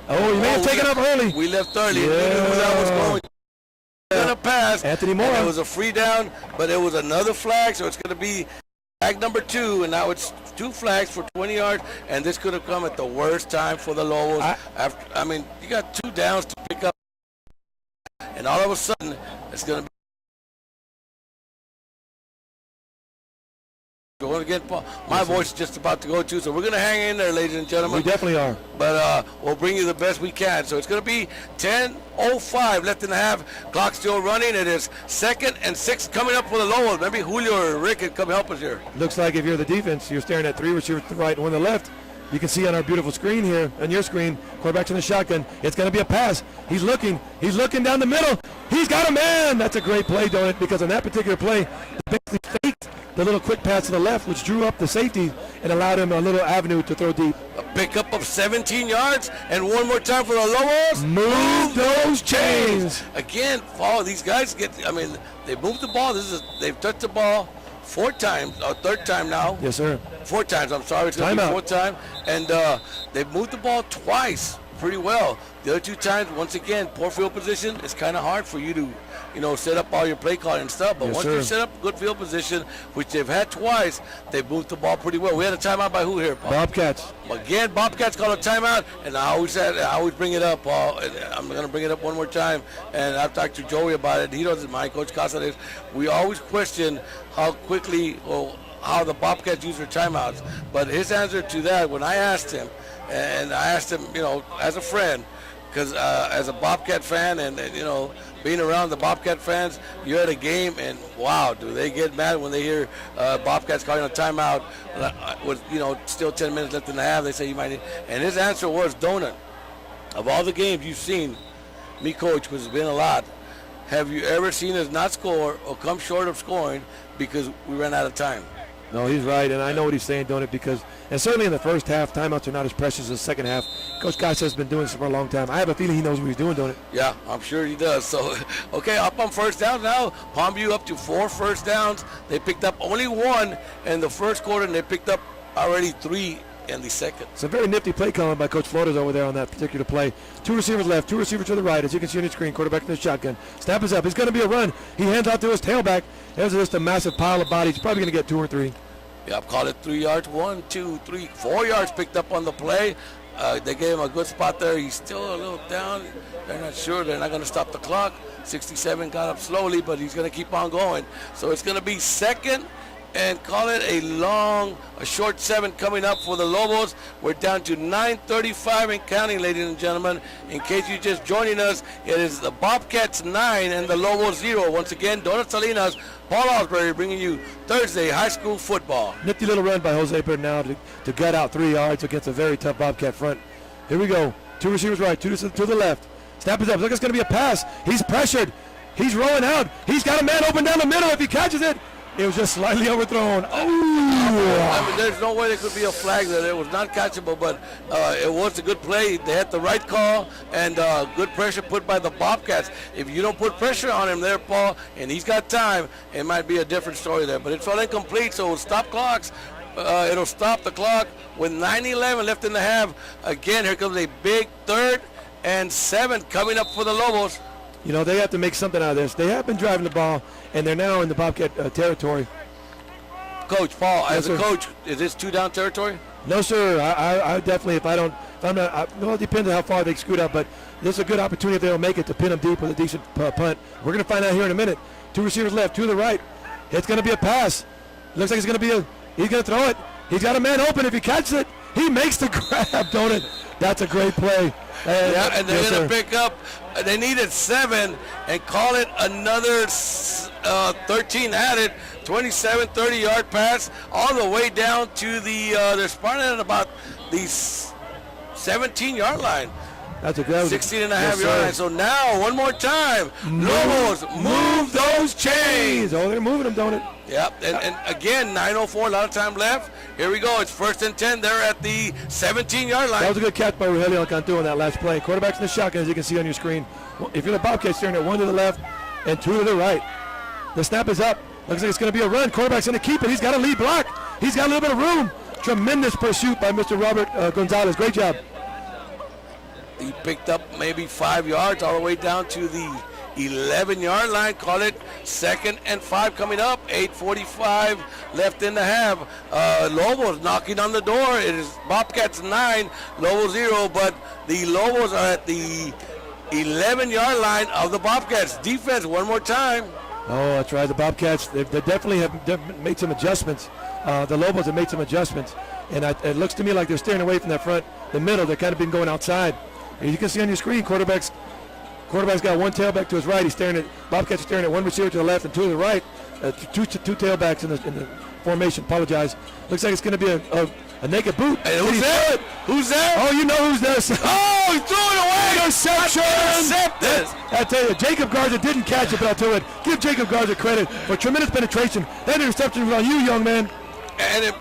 Oh, you may have taken up early. We left early. Yeah. We knew where that was going. Gonna pass. Anthony Moore. It was a free down, but it was another flag, so it's going to be flag number 2, and now it's 2 flags for 20 yards, and this could have come at the worst time for the Lobos. You got 2 downs to pick up, and all of a sudden, it's going to be going again. My voice is just about to go too, so we're going to hang in there, ladies and gentlemen. We definitely are. But we'll bring you the best we can. So it's going to be 10:05 left in the half. Clock still running. It is 2nd and 6 coming up for the Lobos. Maybe Julio or Rick can come help us here. Looks like if you're the defense, you're staring at 3 receivers to the right and 1 to the left. You can see on our beautiful screen here, on your screen, quarterback's in the shotgun. It's going to be a pass. He's looking down the middle. He's got a man. That's a great play, Donut, because on that particular play, they basically faked the little quick pass to the left, which drew up the safety and allowed him a little avenue to throw deep. A pickup of 17 yards, and one more time for the Lobos. Move those chains. Again, Paul, these guys they moved the ball. They've touched the ball 4 times, 3rd time now. Yes, sir. 4 times, I'm sorry. It's going to be 4th time. And they've moved the ball twice pretty well. The other 2 times, once again, poor field position. It's kind of hard for you to, set up all your play calling and stuff. But yes, once sir. you set up good field position, which they've had twice, they've moved the ball pretty well. We had a timeout by who here, Paul? Bobcats. Again, Bobcats called a timeout, and I always bring it up, Paul. And I'm going to bring it up one more time, and I've talked to Joya about it. He doesn't mind. Coach Casales. We always question how quickly or how the Bobcats use their timeouts. But his answer to that, when I asked him, and I asked him, as a friend, because as a Bobcat fan and being around the Bobcat fans, you're at a game and wow, do they get mad when they hear Bobcats calling a timeout with still 10 minutes left in the half. They say you might need, and his answer was, Donut, of all the games you've seen me coach, because it's been a lot, have you ever seen us not score or come short of scoring because we ran out of time? No, he's right, and I know what he's saying, Donut, because, and certainly in the first half, timeouts are not as precious as the second half. Coach Goss has been doing this for a long time. I have a feeling he knows what he's doing, Donut. Yeah, I'm sure he does. So, okay, up on first down now. Palmview up to 4 first downs. They picked up only 1 in the first quarter, and they picked up already 3 in the second. It's a very nifty play calling by Coach Flores over there on that particular play. 2 receivers left, 2 receivers to the right. As you can see on your screen, quarterback in the shotgun. Snap is up. It's going to be a run. He hands out to his tailback. There's just a massive pile of bodies. He's probably going to get 2 or 3. Yeah, I've called it 3 yards. 1, 2, 3, 4 yards picked up on the play. They gave him a good spot there. He's still a little down. They're not sure. They're not going to stop the clock. 67 got up slowly, but he's going to keep on going. So it's going to be second and call it a short 7 coming up for the Lobos. We're down to 9:35 and counting, ladies and gentlemen. In case you're just joining us, it is the Bobcats 9 and the Lobos 0. Once again, Donut Salinas, Paul Osbury bringing you Thursday high school football. Nifty little run by Jose Bernal to gut out 3 yards against a very tough Bobcat front. Here we go. 2 receivers right, 2 to the left. Snap is up. Look, it's going to be a pass. He's pressured. He's rolling out. He's got a man open down the middle. If he catches it, it was just slightly overthrown. Oh! There's no way there could be a flag there. It was not catchable, but it was a good play. They had the right call and good pressure put by the Bobcats. If you don't put pressure on him there, Paul, and he's got time, it might be a different story there. But it fell incomplete, so stop clocks. It'll stop the clock with 9:11 left in the half. Again, here comes a big 3rd and 7 coming up for the Lobos. You know, they have to make something out of this. They have been driving the ball, and they're now in the Bobcat territory. Coach Paul, Yes, as a sir. coach, is this 2-down territory? No, sir. I definitely, if I'm not, well, it depends on how far they scoot up, but this is a good opportunity if they'll make it to pin them deep with a decent punt. We're going to find out here in a minute. 2 receivers left, 2 to the right. It's going to be a pass. Looks like it's going to be he's going to throw it. He's got a man open. If he catches it, he makes the grab, don't it? That's a great play. Yeah, and they're yes, going to sir. pick up. They needed 7 and call it another 13 added. 27, 30-yard pass all the way down to the, they're spotting at about the 17-yard line. That's a good 16 and a half yes, yard sir. line. So now, one more time, Lobos, move those chains. Oh, they're moving them, don't it? Yep, and again, 9:04, a lot of time left. Here we go. It's 1st and 10. They're at the 17-yard line. That was a good catch by Rogelio Cantu on that last play. Quarterback's in the shotgun, as you can see on your screen. If you're the Bobcats, staring at 1 to the left and 2 to the right. The snap is up. Looks like it's going to be a run. Quarterback's going to keep it. He's got a lead block. He's got a little bit of room. Tremendous pursuit by Mr. Robert Gonzalez. Great job. He picked up maybe 5 yards all the way down to the 11-yard line. Call it 2nd and 5 coming up. 8:45 left in the half. Lobos knocking on the door. It is Bobcats 9, Lobos 0, but the Lobos are at the 11-yard line of the Bobcats. Defense, one more time. Oh, that's right. The Bobcats, they definitely have made some adjustments. The Lobos have made some adjustments. And it looks to me like they're steering away from that front, the middle. They've kind of been going outside. As you can see on your screen, quarterback's got 1 tailback to his right. He's staring at Bobcats are staring at 1 receiver to the left and 2 to the right. Two tailbacks in the formation. Apologize. Looks like it's going to be a naked boot. Hey, who's there? Who's there? Oh, you know who's there. Oh, he threw it away. Interception. Intercepted. I tell you, Jacob Garza didn't catch it, but I'll tell you, give Jacob Garza credit for tremendous penetration. That interception was on you, young man. And if,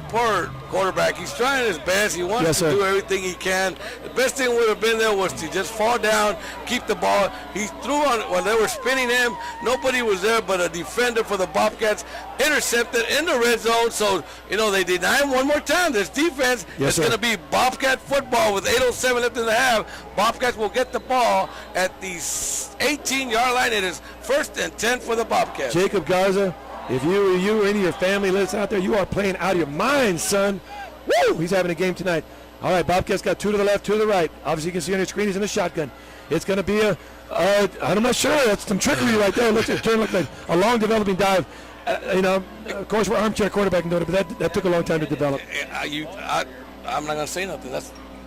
poor quarterback, he's trying his best. He wants Yes, to sir. do everything he can. The best thing would have been there was to just fall down, keep the ball. He threw on when they were spinning him. Nobody was there but a defender for the Bobcats. Intercepted in the red zone. So, they deny him one more time. This defense Yes, is sir. going to be Bobcat football with 8:07 left in the half. Bobcats will get the ball at the 18-yard line. It is 1st and 10 for the Bobcats. Jacob Garza, if you or any of your family lives out there, you are playing out of your mind, son. Woo! He's having a game tonight. All right, Bobcats got 2 to the left, 2 to the right. Obviously, you can see on your screen he's in the shotgun. It's going to be I'm not sure. That's some trickery right there. It looks like a long developing dive. Of course, we're armchair quarterback and doing it, but that took a long time to develop. I'm not going to say nothing.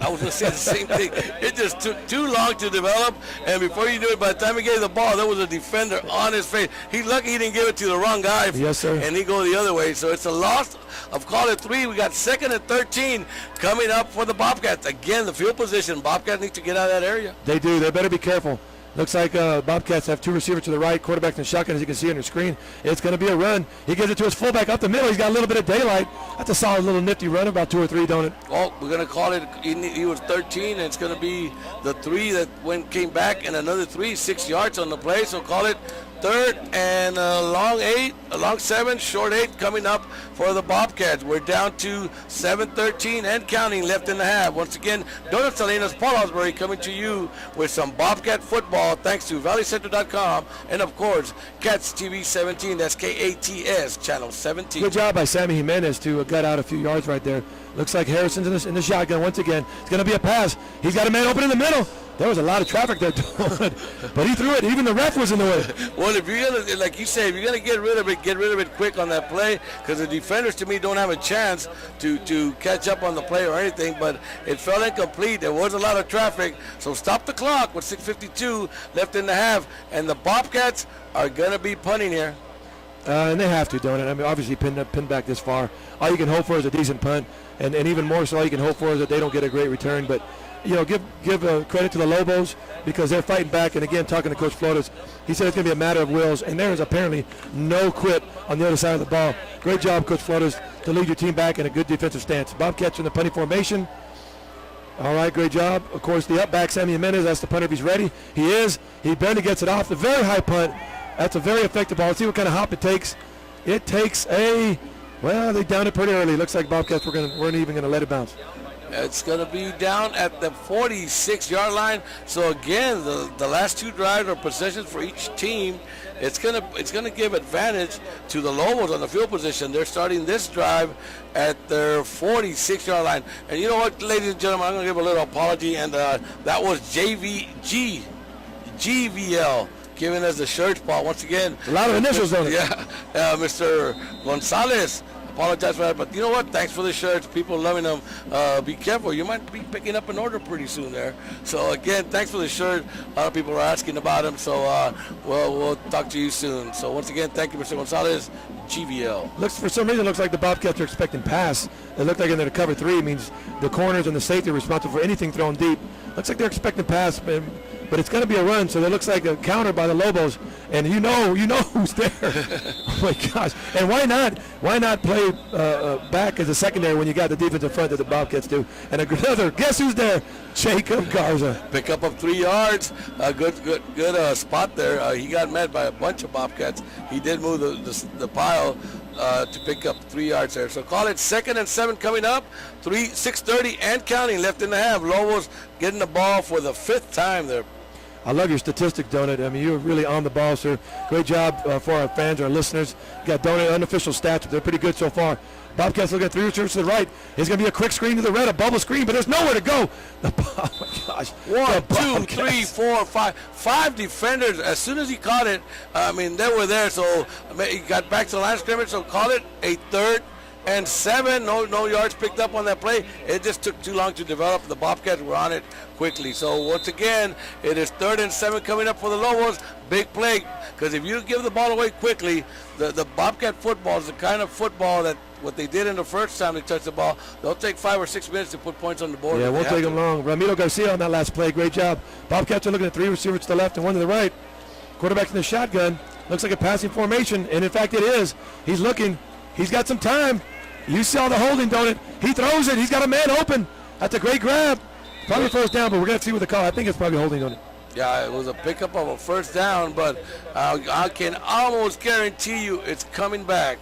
I was going to say the same thing. It just took too long to develop, and before you do it, by the time he gave the ball, there was a defender on his face. He's lucky he didn't give it to the wrong guy. Yes, sir. And he go the other way. So it's a loss of call it 3. We got 2nd and 13 coming up for the Bobcats. Again, the field position. Bobcats need to get out of that area. They do. They better be careful. Looks like Bobcats have 2 receivers to the right, quarterback in the shotgun, as you can see on your screen. It's going to be a run. He gives it to his fullback up the middle. He's got a little bit of daylight. That's a solid little nifty run, about 2 or 3, don't it? Well, we're going to call it, he was 13, and it's going to be the 3 that came back, and another 3, 6 yards on the play. So call it 3rd and a long 7, short 8 coming up for the Bobcats. We're down to 7:13 and counting left in the half. Once again, Donuts Salinas, Paul Osbury coming to you with some Bobcat football thanks to ValleyCenter.com and, of course, Cats TV 17. That's KATS, Channel 17. Good job by Sammy Jimenez to gut out a few yards right there. Looks like Harrison's in the shotgun once again. It's going to be a pass. He's got a man open in the middle. There was a lot of traffic there, but he threw it. Even the ref was in the way. Well, if you're going to, like you say, if you're going to get rid of it quick on that play, because the defenders, to me, don't have a chance to catch up on the play or anything, but it felt incomplete. There was a lot of traffic, so stop the clock with 6:52 left in the half, and the Bobcats are going to be punting here. And they have to, don't it? I mean, obviously, pinned back this far. All you can hope for is a decent punt, and even more so, all you can hope for is that they don't get a great return. But give credit to the Lobos because they're fighting back. And again, talking to Coach Flores, he said it's going to be a matter of wills, and there is apparently no quit on the other side of the ball. Great job, Coach Flores, to lead your team back in a good defensive stance. Bobcats in the punting formation. All right, great job. Of course, the up back, Sammy Jimenez, that's the punter if he's ready. He is. He barely gets it off. The very high punt. That's a very effective ball. Let's see what kind of hop it takes. It takes a Well, they downed it pretty early. Looks like Bobcats weren't even going to let it bounce. It's going to be down at the 46-yard line. So again, the last two drives or possessions for each team, it's going to give advantage to the Lobos on the field position. They're starting this drive at their 46-yard line. And you know what, ladies and gentlemen, I'm going to give a little apology, and that was GVL giving us the shirt spot once again. A lot of initials on it. Yeah, Mr. Gonzalez. Apologize for that, but you know what? Thanks for the shirts. People loving them. Be careful. You might be picking up an order pretty soon there. So again, thanks for the shirt. A lot of people are asking about them. So we'll talk to you soon. So once again, thank you, Mr. Gonzalez. GVL. For some reason, it looks like the Bobcats are expecting pass. It looked like in their cover 3 means the corners and the safety are responsible for anything thrown deep. Looks like they're expecting pass, but it's going to be a run. So it looks like a counter by the Lobos, and you know who's there. Oh my gosh! And why not play back as a secondary when you got the defense in front that the Bobcats do? And another, guess who's there? Jacob Garza. Pick up of 3 yards. Good spot there. He got met by a bunch of Bobcats. He did move the pile to pick up 3 yards there. So call it 2nd and 7 coming up. 6:30 and counting left in the half. Lobos getting the ball for the 5th time there. I love your statistics, Donut. I mean, you're really on the ball, sir. Great job for our fans, our listeners. You got Donut unofficial stats. They're pretty good so far. Bobcats looking at 3 receivers to the right. It's going to be a quick screen to the red, a bubble screen, but there's nowhere to go. Oh, my gosh. 1, 2, 3, 4, 5. 5 defenders. As soon as he caught it, they were there. So he got back to the line of scrimmage. So call it a 3rd and 7. No yards picked up on that play. It just took too long to develop. The Bobcats were on it quickly. So once again, it is 3rd and 7 coming up for the Lobos. Big play, because if you give the ball away quickly, the Bobcat football is the kind of football that what they did in the first time they touched the ball, they'll take 5 or 6 minutes to put points on the board. Yeah, it won't take them long. Ramiro Garcia on that last play. Great job. Bobcats are looking at 3 receivers to the left and 1 to the right. Quarterback's in the shotgun. Looks like a passing formation, and in fact it is. He's looking. He's got some time. You saw the holding, don't it? He throws it. He's got a man open. That's a great grab. Probably first down, but we're going to see what the call. I think it's probably holding on it. Yeah, it was a pickup of a first down, but I can almost guarantee you it's coming back.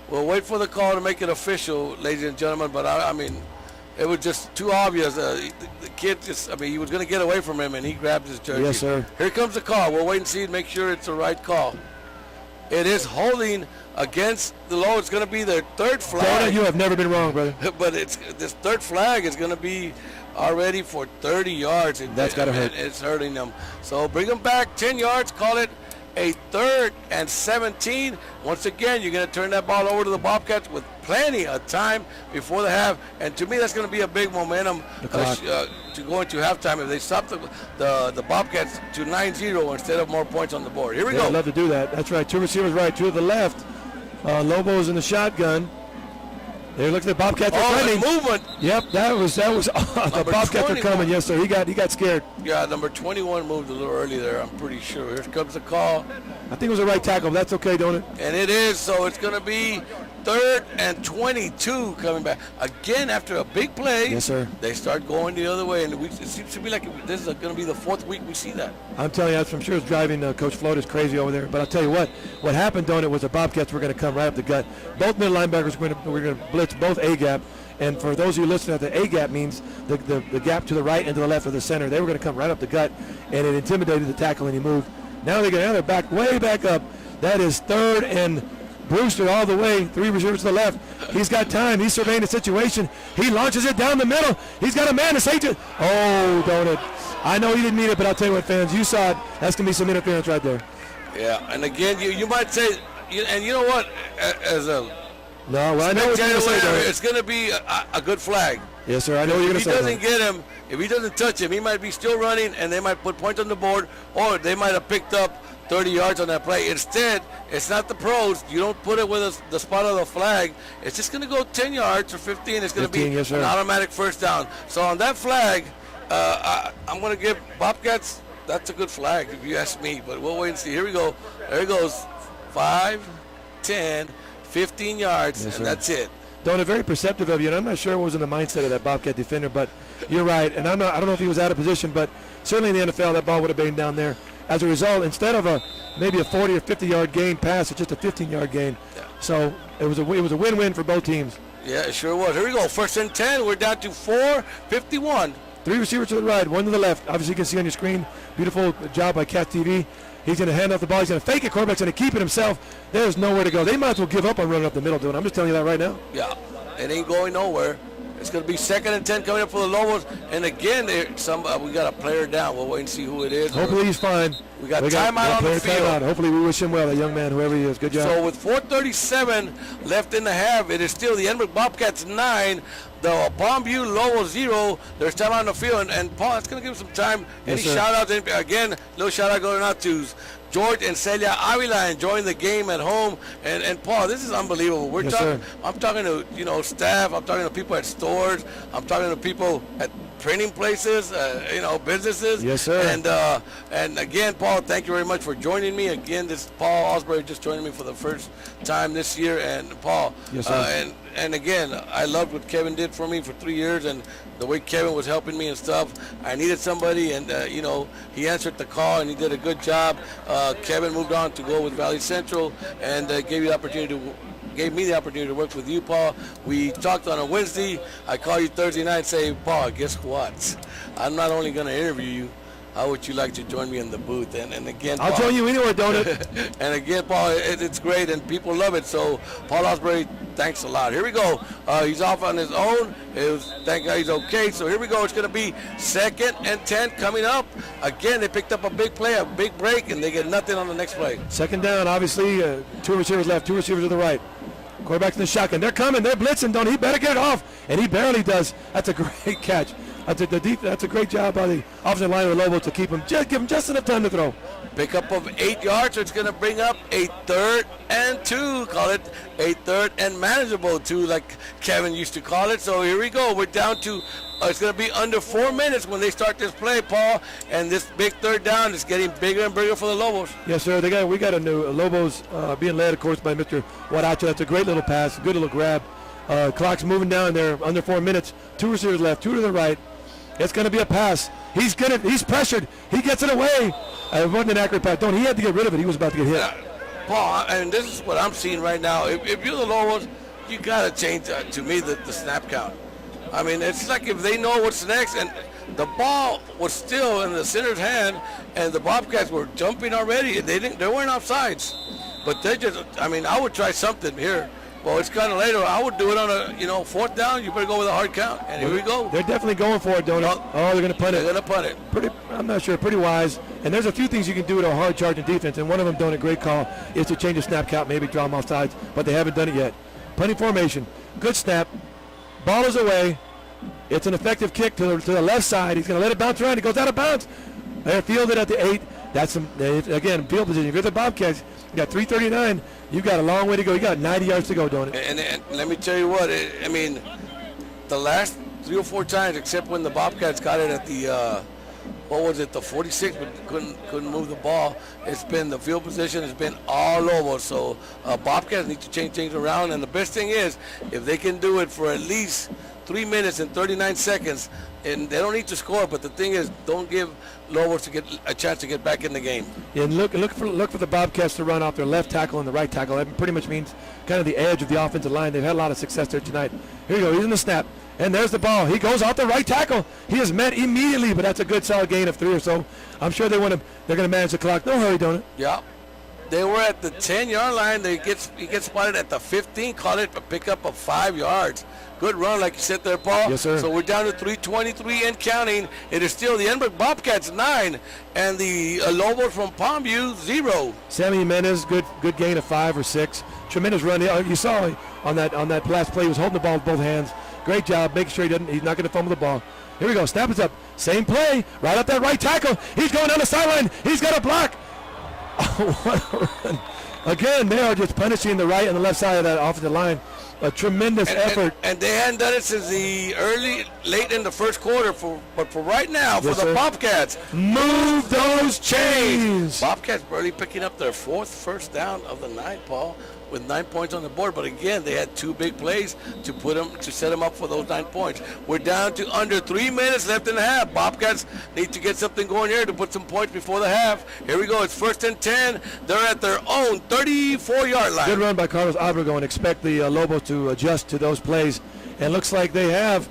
We'll wait for the call to make it official, ladies and gentlemen, but I mean, it was just too obvious. The kid he was going to get away from him, and he grabbed his jersey. Yes, sir. Here comes the call. We'll wait and see and make sure it's the right call. It is holding against the Lobos. It's going to be their 3rd flag. You have never been wrong, brother. But this 3rd flag is going to be already for 30 yards. That's got to hurt. It's hurting them. So bring them back 10 yards. Call it a 3rd and 17. Once again, you're going to turn that ball over to the Bobcats with plenty of time before the half. And to me, that's going to be a big momentum to go into halftime if they stop the Bobcats to 9-0 instead of more points on the board. Here we go. I'd love to do that. That's right. 2 receivers right, 2 to the left. Lobos in the shotgun. There looks like the Bobcats are coming. Movement. Yep, that was the Bobcats are coming. Yes, sir. He got scared. Yeah, number 21 moved a little early there, I'm pretty sure. Here comes the call. I think it was a right tackle, but that's okay, don't it? And it is, so it's going to be 3rd and 22 coming back. Again, after a big play, yes, sir, they start going the other way. And it seems to be like this is going to be the 4th week we see that. I'm telling you, I'm sure it's driving Coach Flores crazy over there. But I'll tell you what happened, don't it, was the Bobcats were going to come right up the gut. Both middle linebackers were going to blitz both A-gap. And for those of you listening, the A-gap means the gap to the right and to the left of the center. They were going to come right up the gut, and it intimidated the tackle, and he moved. Now they're back, way back up. That is 3rd and Brewster all the way, 3 receivers to the left. He's got time. He's surveying the situation. He launches it down the middle. He's got a man to safety. Oh, don't it. I know he didn't mean it, but I'll tell you what, fans, you saw it. That's going to be some interference right there. Yeah, and again, you might say, and you know what, as a no, well, I know what you're going to say, though. It's going to be a good flag. Yes, sir, I know what you're going to say. If he doesn't get him, if he doesn't touch him, he might be still running, and they might put points on the board, or they might have picked up 30 yards on that play. Instead, it's not the pros. You don't put it with the spot of the flag. It's just going to go 10 yards or 15. It's going to be yes, an automatic first down. So on that flag, I'm going to give Bobcats, that's a good flag if you ask me, but we'll wait and see. Here we go. There he goes. 5, 10, 15 yards, yes, and that's it. Donut, very perceptive of you, and I'm not sure what was in the mindset of that Bobcat defender, but you're right. And I don't know if he was out of position, but certainly in the NFL, that ball would have been down there. as a result, instead of maybe a 40 or 50-yard gain pass, it's just a 15-yard gain. Yeah. So it was a win-win for both teams. Yeah, it sure was. Here we go. 1st and 10. We're down to 4:51. 3 receivers to the right, 1 to the left. Obviously, you can see on your screen. Beautiful job by Cat TV. He's going to hand off the ball. He's going to fake it. Quarterback's going to keep it himself. There's nowhere to go. They might as well give up on running up the middle, dude. I'm just telling you that right now. Yeah, it ain't going nowhere. It's going to be 2nd and 10 coming up for the Lobos. And again, we got a player down. We'll wait and see who it is. Hopefully he's fine. We got timeout on the field. Timeout. Hopefully we wish him well, that young man, whoever he is. Good job. So with 4:37 left in the half, it is still the Edinburg Bobcats 9, the Palmview Lobos 0. There's time on the field. And Paul, it's going to give him some time. Any shout-outs? Again, little shout-out going out to George and Celia Avila enjoying the game at home. And Paul, this is unbelievable. We're talking. I'm talking to staff. I'm talking to people at stores. I'm talking to people at training places, businesses. Yes, sir. And again, Paul, thank you very much for joining me. Again, this is Paul Osbury just joining me for the first time this year. And Paul, yes, sir. And again, I loved what Kevin did for me for 3 years, and the way Kevin was helping me and stuff. I needed somebody, and he answered the call, and he did a good job. Kevin moved on to go with Valley Central, and gave me the opportunity to work with you, Paul. We talked on a Wednesday. I call you Thursday night and say, Paul, guess what? I'm not only going to interview you. How would you like to join me in the booth? And again, I'll join you anywhere, don't it? And again, Paul, it's great, and people love it. So, Paul Osbury, thanks a lot. Here we go. He's off on his own. Thank God he's okay. So here we go. It's going to be 2nd and 10 coming up. Again, they picked up a big play, a big break, and they get nothing on the next play. 2nd down, obviously. 2 receivers left, 2 receivers to the right. Quarterback's in the shotgun. They're coming. They're blitzing. Don't he better get it off? And he barely does. That's a great catch. That's a great job by the offensive line of the Lobos to give him just enough time to throw. Pickup of 8 yards, so it's going to bring up a 3rd and 2. Call it a 3rd and manageable 2, like Kevin used to call it. So here we go. We're down to, it's going to be under 4 minutes when they start this play, Paul. And this big 3rd down is getting bigger and bigger for the Lobos. Yes, sir. We got a new Lobos being led, of course, by Mr. Wadacha. That's a great little pass, good little grab. Clock's moving down there, under 4 minutes. 2 receivers left, 2 to the right. It's going to be a pass. He's pressured. He gets it away. It wasn't an accurate pass. He had to get rid of it. He was about to get hit. Paul, and this is what I'm seeing right now. If you're the Lobos, you got to change, to me, the snap count. I mean, it's like if they know what's next, and the ball was still in the center's hand, and the Bobcats were jumping already. They weren't offsides. But I would try something here. Well, it's kind of later. I would do it on a, 4th down. You better go with a hard count. And here we go. They're definitely going for it, don't they? Oh, they're going to punt it. They're going to punt it. I'm not sure. Pretty wise. And there's a few things you can do with a hard charging defense. And one of them, doing a great call, is to change the snap count, maybe draw them off sides. But they haven't done it yet. Punting formation. Good snap. Ball is away. It's an effective kick to the left side. He's going to let it bounce around. It goes out of bounds. They're fielded at the 8. That's again, field position. If you're the Bobcats, you got 3:39. You've got a long way to go. You got 90 yards to go, don't it? And let me tell you what. The last 3 or 4 times, except when the Bobcats got it at the the 46, but couldn't move the ball. It's been the field position has been all over. So Bobcats need to change things around. And the best thing is, if they can do it for at least 3 minutes and 39 seconds, and they don't need to score, but the thing is, don't give Lobos to get a chance to get back in the game. Yeah, and look for the Bobcats to run off their left tackle and the right tackle. That pretty much means kind of the edge of the offensive line. They've had a lot of success there tonight. Here you go. He's in the snap. And there's the ball. He goes off the right tackle. He is met immediately, but that's a good solid gain of 3 or so. I'm sure they're going to manage the clock. No hurry, don't it? Yeah. They were at the 10-yard line. He gets spotted at the 15. Call it a pickup of 5 yards. Good run, like you said there, Paul. Yes, sir. So we're down to 3:23 and counting. It is still the Edinburg Bobcats 9 and the Lobos from Palmview 0. Sammy Jimenez, good gain of 5 or 6. Tremendous run. You saw on that last play, he was holding the ball with both hands. Great job, making sure he's not going to fumble the ball. Here we go. Snap is up. Same play. Right up that right tackle. He's going down the sideline. He's got a block. Oh, what a run. Again, they are just punishing the right and the left side of that offensive line. A tremendous effort. And they hadn't done it since late in the first quarter. But for right now, for the Bobcats, move those chains. Bobcats barely picking up their 4th first down of the night, Paul. with 9 points on the board. But again, they had 2 big plays to set them up for those 9 points. We're down to under 3 minutes left in the half. Bobcats need to get something going here to put some points before the half. Here we go. It's 1st and 10. They're at their own 34-yard line. Good run by Carlos Abrego, and expect the Lobos to adjust to those plays. And looks like they have.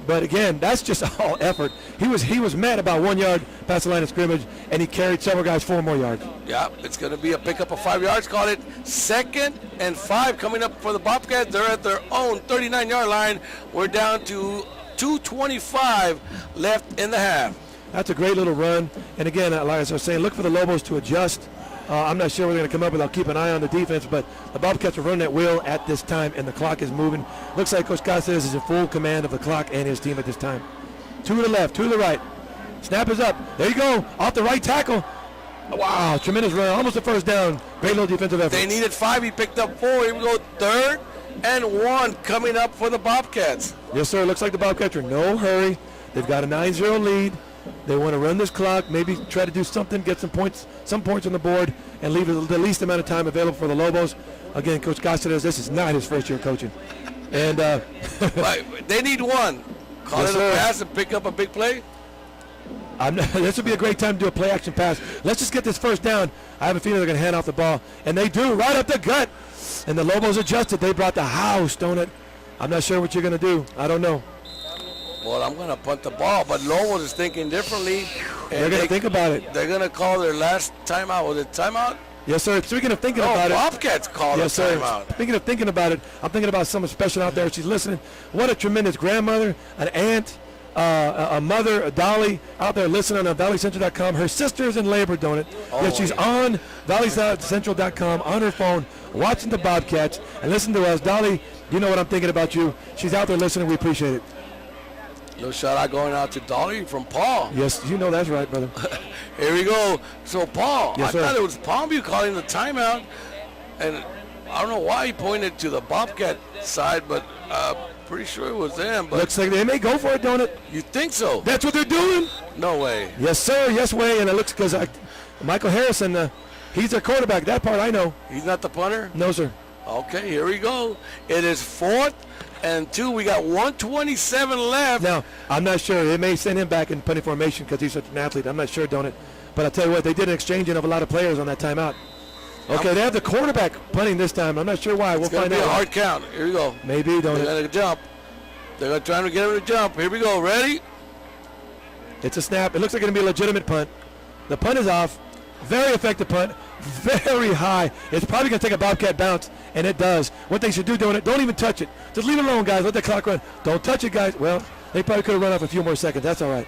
But again, that's just all effort. He was mad about 1 yard past the line of scrimmage, and he carried several guys 4 more yards. Yeah, it's going to be a pickup of 5 yards. Call it 2nd and 5 coming up for the Bobcats. They're at their own 39-yard line. We're down to 2:25 left in the half. That's a great little run. And again, like I was saying, look for the Lobos to adjust. I'm not sure what they're going to come up with. I'll keep an eye on the defense, but the Bobcats are running at will at this time, and the clock is moving. Looks like Coach Cáceres is in full command of the clock and his team at this time. 2 to the left, 2 to the right. Snap is up. There you go. Off the right tackle. Wow, tremendous run. Almost a first down. Great little defensive effort. They needed 5. He picked up 4. Here we go. 3rd and 1 coming up for the Bobcats. Yes, sir. Looks like the Bobcats are in no hurry. They've got a 9-0 lead. They want to run this clock, maybe try to do something, get some points on the board, and leave the least amount of time available for the Lobos. Again, Coach Cáceres, this is not his first year coaching. And right, they need 1. Call it a pass and pick up a big play. This would be a great time to do a play-action pass. Let's just get this first down. I have a feeling they're going to hand off the ball. And they do, right up the gut. And the Lobos adjusted. They brought the house, don't it? I'm not sure what you're going to do. I don't know. Well, I'm going to punt the ball, but Lobos is thinking differently. They're going to think about it. They're going to call their last timeout. Was it timeout? Yes, sir. Speaking of thinking about it. Bobcats called a timeout. Speaking of thinking about it, I'm thinking about someone special out there. She's listening. What a tremendous grandmother, an aunt, a mother, a Dolly out there listening on ValleyCentral.com. Her sister's in labor, don't it? Yes, she's on ValleyCentral.com on her phone watching the Bobcats and listen to us. Dolly, you know what I'm thinking about you. She's out there listening. We appreciate it. Little shout out going out to Dolly from Paul. Yes, you know that's right, brother. Here we go. So Paul, yes, I thought it was Palmview calling the timeout, and I don't know why he pointed to the Bobcat side, but pretty sure it was them. But looks like they may go for it, don't it? You think so? That's what they're doing. No way. Yes, sir. Yes, way. And it looks because Michael Harrison, he's their quarterback. That part I know. He's not the punter? No, sir. Okay, here we go. It is 4th and 2. We got 1:27 left. Now, I'm not sure. They may send him back in punting formation because he's such an athlete. I'm not sure, don't it? But I'll tell you what, they did an exchanging of a lot of players on that timeout. Okay, they have the quarterback punting this time. I'm not sure why. We'll find out. It's going to be a hard count. Here we go. Maybe, don't it? They're going to jump. They're going to try to get him to jump. Here we go. Ready? It's a snap. It looks like it's going to be a legitimate punt. The punt is off. Very effective punt. Very high. It's probably going to take a Bobcat bounce, and it does. What they should do doing it, don't even touch it. Just leave it alone, guys. Let the clock run. Don't touch it, guys. Well, they probably could have run off a few more seconds. That's all right.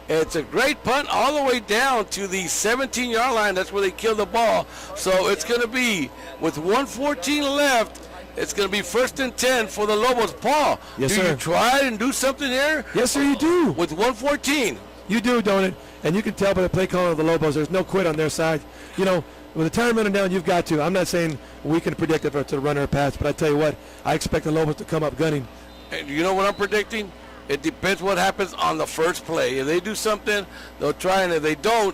It's a great punt all the way down to the 17-yard line. That's where they killed the ball. So it's going to be, with 1:14 left, it's going to be 1st and 10 for the Lobos. Paul, yes, do sir. You try and do something here? Yes, sir, you do. With 1:14. You do, don't it? And you can tell by the play calling of the Lobos, there's no quit on their side. You know, with the time running down, you've got to. I'm not saying we can predict if it's a run or a pass, but I tell you what, I expect the Lobos to come up gunning. And you know what I'm predicting? It depends what happens on the first play. If they do something, they'll try, and if they don't,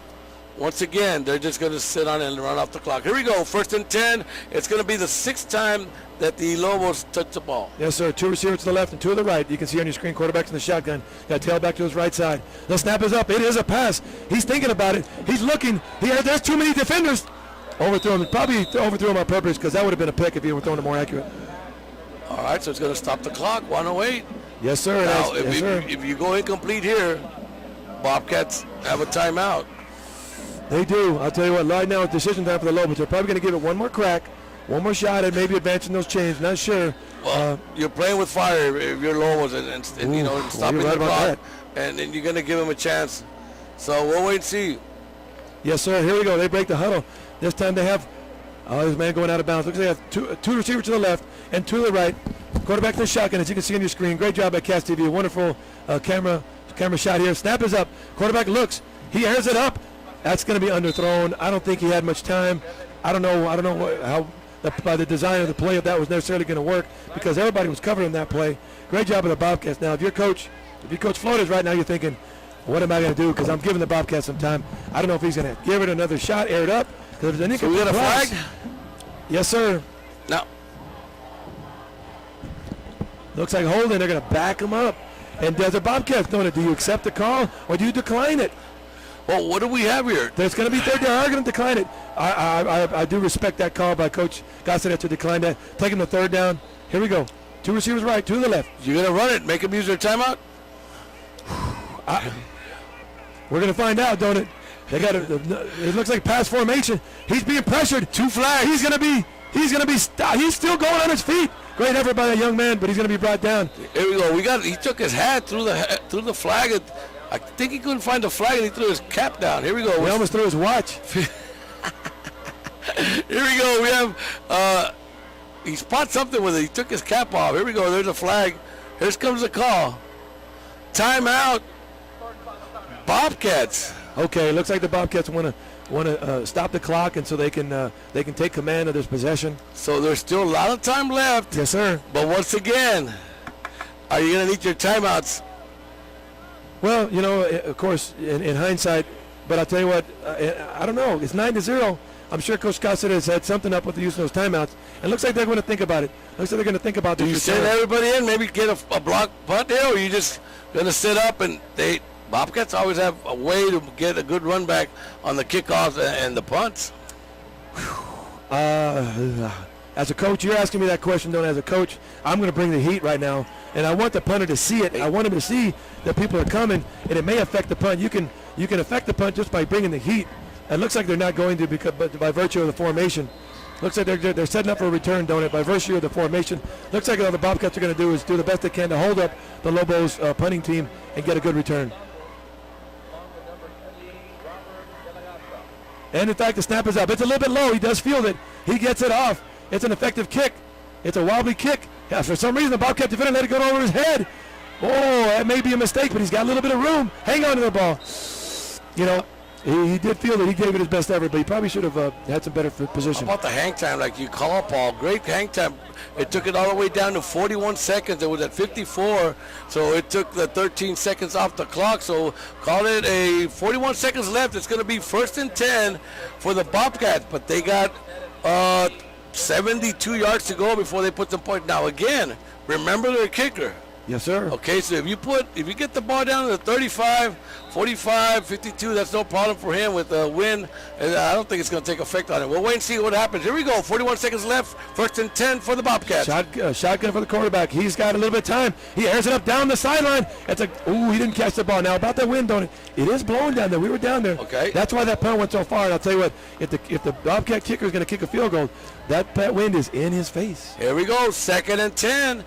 once again, they're just going to sit on it and run off the clock. Here we go, 1st and 10. It's going to be the 6th time that the Lobos touch the ball. Yes, sir. 2 receivers to the left and 2 to the right. You can see on your screen quarterback's in the shotgun. Got tail back to his right side. The snap is up. It is a pass. He's thinking about it. He's looking. There's too many defenders. Overthrew him. Probably overthrew him on purpose because that would have been a pick if he were throwing it more accurate. All right, so it's going to stop the clock. 1:08. Yes, sir. Now, sir. If you go incomplete here, Bobcats have a timeout. They do. I'll tell you what, right now it's decision time for the Lobos. They're probably going to give it one more crack, one more shot at maybe advancing those chains. Not sure. Well, you're playing with fire if you're Lobos and stopping the clock, and you're going to give them a chance. So we'll wait and see. Yes, sir. Here we go. They break the huddle. This time they have this man going out of bounds. Looks like they have two receivers to the left and 2 to the right. Quarterback to the shotgun, as you can see on your screen. Great job by Cast TV. Wonderful camera shot here. Snap is up. Quarterback looks. He airs it up. That's going to be underthrown. I don't think he had much time. I don't know how by the design of the play if that was necessarily going to work because everybody was covering that play. Great job of the Bobcats. Now, if you coach Flores right now, you're thinking, what am I going to do? Because I'm giving the Bobcats some time. I don't know if he's going to give it another shot, air it up. So we got a flag? Yes, sir. Now, Looks like holding. They're going to back him up. And there's a Bobcats doing it. Do you accept the call or do you decline it? well, what do we have here? There's going to be third down. They're going to decline it. I do respect that call by Coach Gossett to decline that. Taking the third down. Here we go. 2 receivers right, 2 to the left. You're going to run it, make them use their timeout? We're going to find out, don't it? They got it looks like pass formation. He's being pressured. 2 flags. He's still going on his feet. Great effort by that young man, but he's going to be brought down. Here we go. He took his hat through the flag. I think he couldn't find the flag, and he threw his cap down. Here we go. He almost threw his watch. Here we go. We have he spot something with it. He took his cap off. Here we go. There's a flag. Here comes the call. Timeout. Bobcats. Okay, looks like the Bobcats want to stop the clock, and so they can take command of this possession. So there's still a lot of time left. Yes, sir. But once again, are you going to need your timeouts? Well, of course, in hindsight, but I'll tell you what, I don't know. It's 9-0. I'm sure Coach Gossett has had something up with the use of those timeouts. And it looks like they're going to think about it. Looks like they're going to think about this. Do you send everybody in, maybe get a block punt there, or are you just going to sit up and Bobcats always have a way to get a good run back on the kickoffs and the punts? As a coach, you're asking me that question, don't? As a coach, I'm going to bring the heat right now, and I want the punter to see it. I want him to see that people are coming, and it may affect the punt. You can affect the punt just by bringing the heat. It looks like they're not going to, but by virtue of the formation. Looks like they're setting up for a return, don't it? By virtue of the formation. Looks like all the Bobcats are going to do is do the best they can to hold up the Lobos punting team and get a good return. And in fact, the snap is up. It's a little bit low. He does field it. He gets it off. It's an effective kick. It's a wobbly kick. Yeah, for some reason, the Bobcat defender let it go over his head. Oh, that may be a mistake, but he's got a little bit of room. Hang on to the ball. He did feel it. He gave it his best effort, but he probably should have had some better position. How about the hang time, like you call, Paul? Great hang time. It took it all the way down to 41 seconds. It was at 54, so it took the 13 seconds off the clock. So call it a 41 seconds left. It's going to be 1st and 10 for the Bobcats, but they got 72 yards to go before they put some points. Now again, remember their kicker. Yes, sir. Okay, so if you get the ball down to the 35, 45, 52, that's no problem for him with a win. And I don't think it's going to take effect on it. We'll wait and see what happens. Here we go. 41 seconds left. 1st and 10 for the Bobcats. Shotgun for the quarterback. He's got a little bit of time. He airs it up down the sideline. He didn't catch the ball. Now about that wind, don't it? It is blowing down there. We were down there. Okay. That's why that punt went so far. And I'll tell you what, if the Bobcat kicker is going to kick a field goal, that wind is in his face. Here we go. 2nd and 10.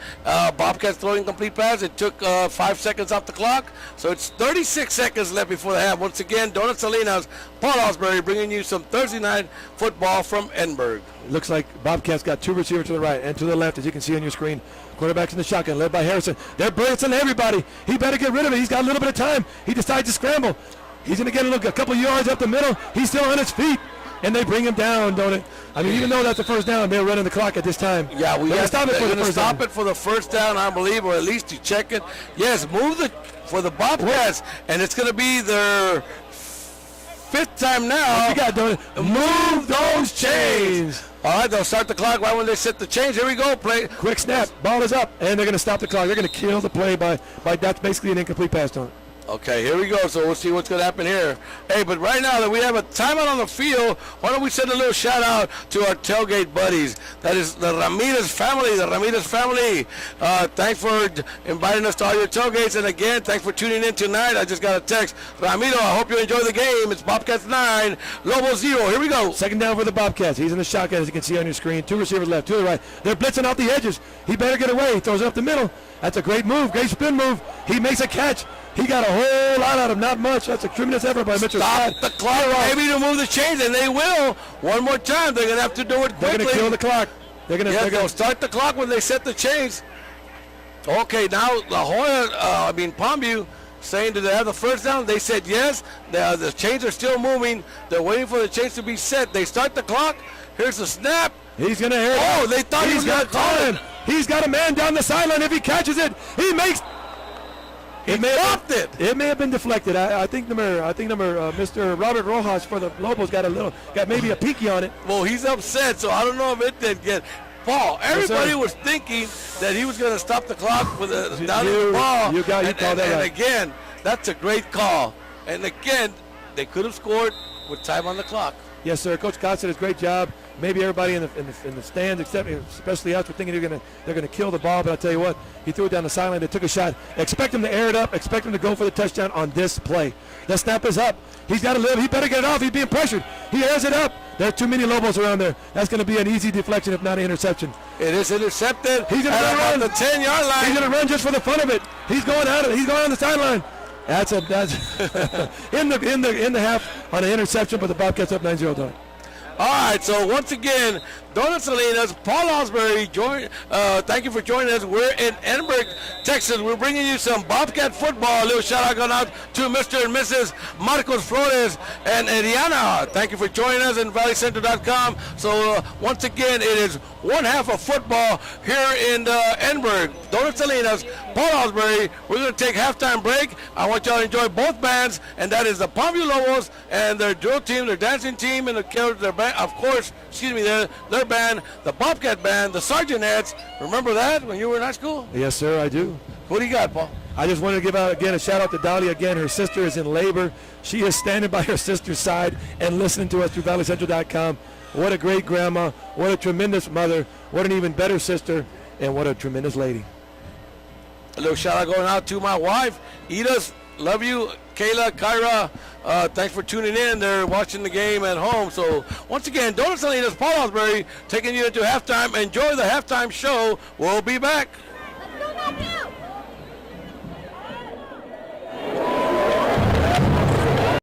Bobcats throwing complete pass. It took 5 seconds off the clock. So it's 36 seconds left before the half. Once again, Donut Salinas, Paul Osbury bringing you some Thursday night football from Edinburg. Looks like Bobcats got 2 receivers to the right and to the left, as you can see on your screen. Quarterback's in the shotgun, led by Harrison. They're blitzing everybody. He better get rid of it. He's got a little bit of time. He decides to scramble. He's going to get a couple yards up the middle. He's still on his feet. And they bring him down, don't it? I mean, even though that's the first down, they're running the clock at this time. Yeah, we got to stop it for the first down. Stop it for the first down, I believe, or at least you check it. Yes, for the Bobcats, and it's going to be their 5th time now. What you got, don't it? Move those chains. All right, they'll start the clock right when they set the chains. Here we go. Play. Quick snap. Ball is up, and they're going to stop the clock. They're going to kill the play by that's basically an incomplete pass, don't it? Okay, here we go. So we'll see what's going to happen here. Hey, but right now that we have a timeout on the field, why don't we send a little shout out to our tailgate buddies? That is the Ramirez family. The Ramirez family. Thanks for inviting us to all your tailgates. And again, thanks for tuning in tonight. I just got a text. Ramiro, I hope you enjoy the game. It's Bobcats 9, Lobos 0. Here we go. 2nd down for the Bobcats. He's in the shotgun, as you can see on your screen. 2 receivers left, 2 to the right. They're blitzing out the edges. He better get away. He throws it up the middle. That's a great move, great spin move. He makes a catch. He got a whole lot out of him, not much. That's a tremendous effort by Mitchell. Stop the clock, maybe to move the chains, and they will. One more time, they're going to have to do it quickly. They're going to kill the clock. They'll start the clock when they set the chains. Okay, now Palmview saying, do they have the first down? They said yes. The chains are still moving. They're waiting for the chains to be set. They start the clock. Here's the snap. He's going to air it. Oh, they thought he was going to call him. He's got a man down the sideline. If he catches it, he makes. He dropped it. It may have been deflected. I think Mr. Robert Rojas for the Lobos got maybe a peaky on it. Well, he's upset, so I don't know if it did get. Paul, everybody was thinking that he was going to stop the clock with a down in the ball. You called that right. And again, that's a great call. And again, they could have scored with time on the clock. Yes, sir. Coach Scott did a great job. Maybe everybody in the stands, especially us, were thinking they're going to kill the ball. But I'll tell you what, he threw it down the sideline. They took a shot. Expect him to air it up. Expect him to go for the touchdown on this play. The snap is up. He's got to live. He better get it off. He's being pressured. He airs it up. There are too many Lobos around there. That's going to be an easy deflection, if not an interception. It is intercepted. He's going to run the 10-yard line. He's going to run just for the fun of it. He's going out. He's going on the sideline. That's in the half on an interception, but the Bobcats up 9-0. Done. All right, so once again, Donuts Salinas, Paul Osbury, thank you for joining us. We're in Edinburg, Texas. We're bringing you some Bobcat football. A little shout-out going out to Mr. and Mrs. Marcos Flores and Ariana. Thank you for joining us in valleycentral.com. So once again, it is one half of football here in Edinburg. Donuts Salinas, Paul Osbury. We're going to take halftime break. I want y'all to enjoy both bands, and that is the Palmview Lobos and their drill team, their dancing team, and their band, of course, their band, the Bobcat band, the Sergeantettes. Remember that when you were in high school? Yes, sir, I do. What do you got, Paul? I just wanted to give out again a shout out to Dolly again. Her sister is in labor. She is standing by her sister's side and listening to us through valleycentral.com. What a great grandma. What a tremendous mother. What an even better sister. And what a tremendous lady. A little shout out going out to my wife, Edith. Love you, Kayla, Kyra. Thanks for tuning in. They're watching the game at home. So once again, Donuts Salinas, Paul Osbury taking you into halftime. Enjoy the halftime show. We'll be back.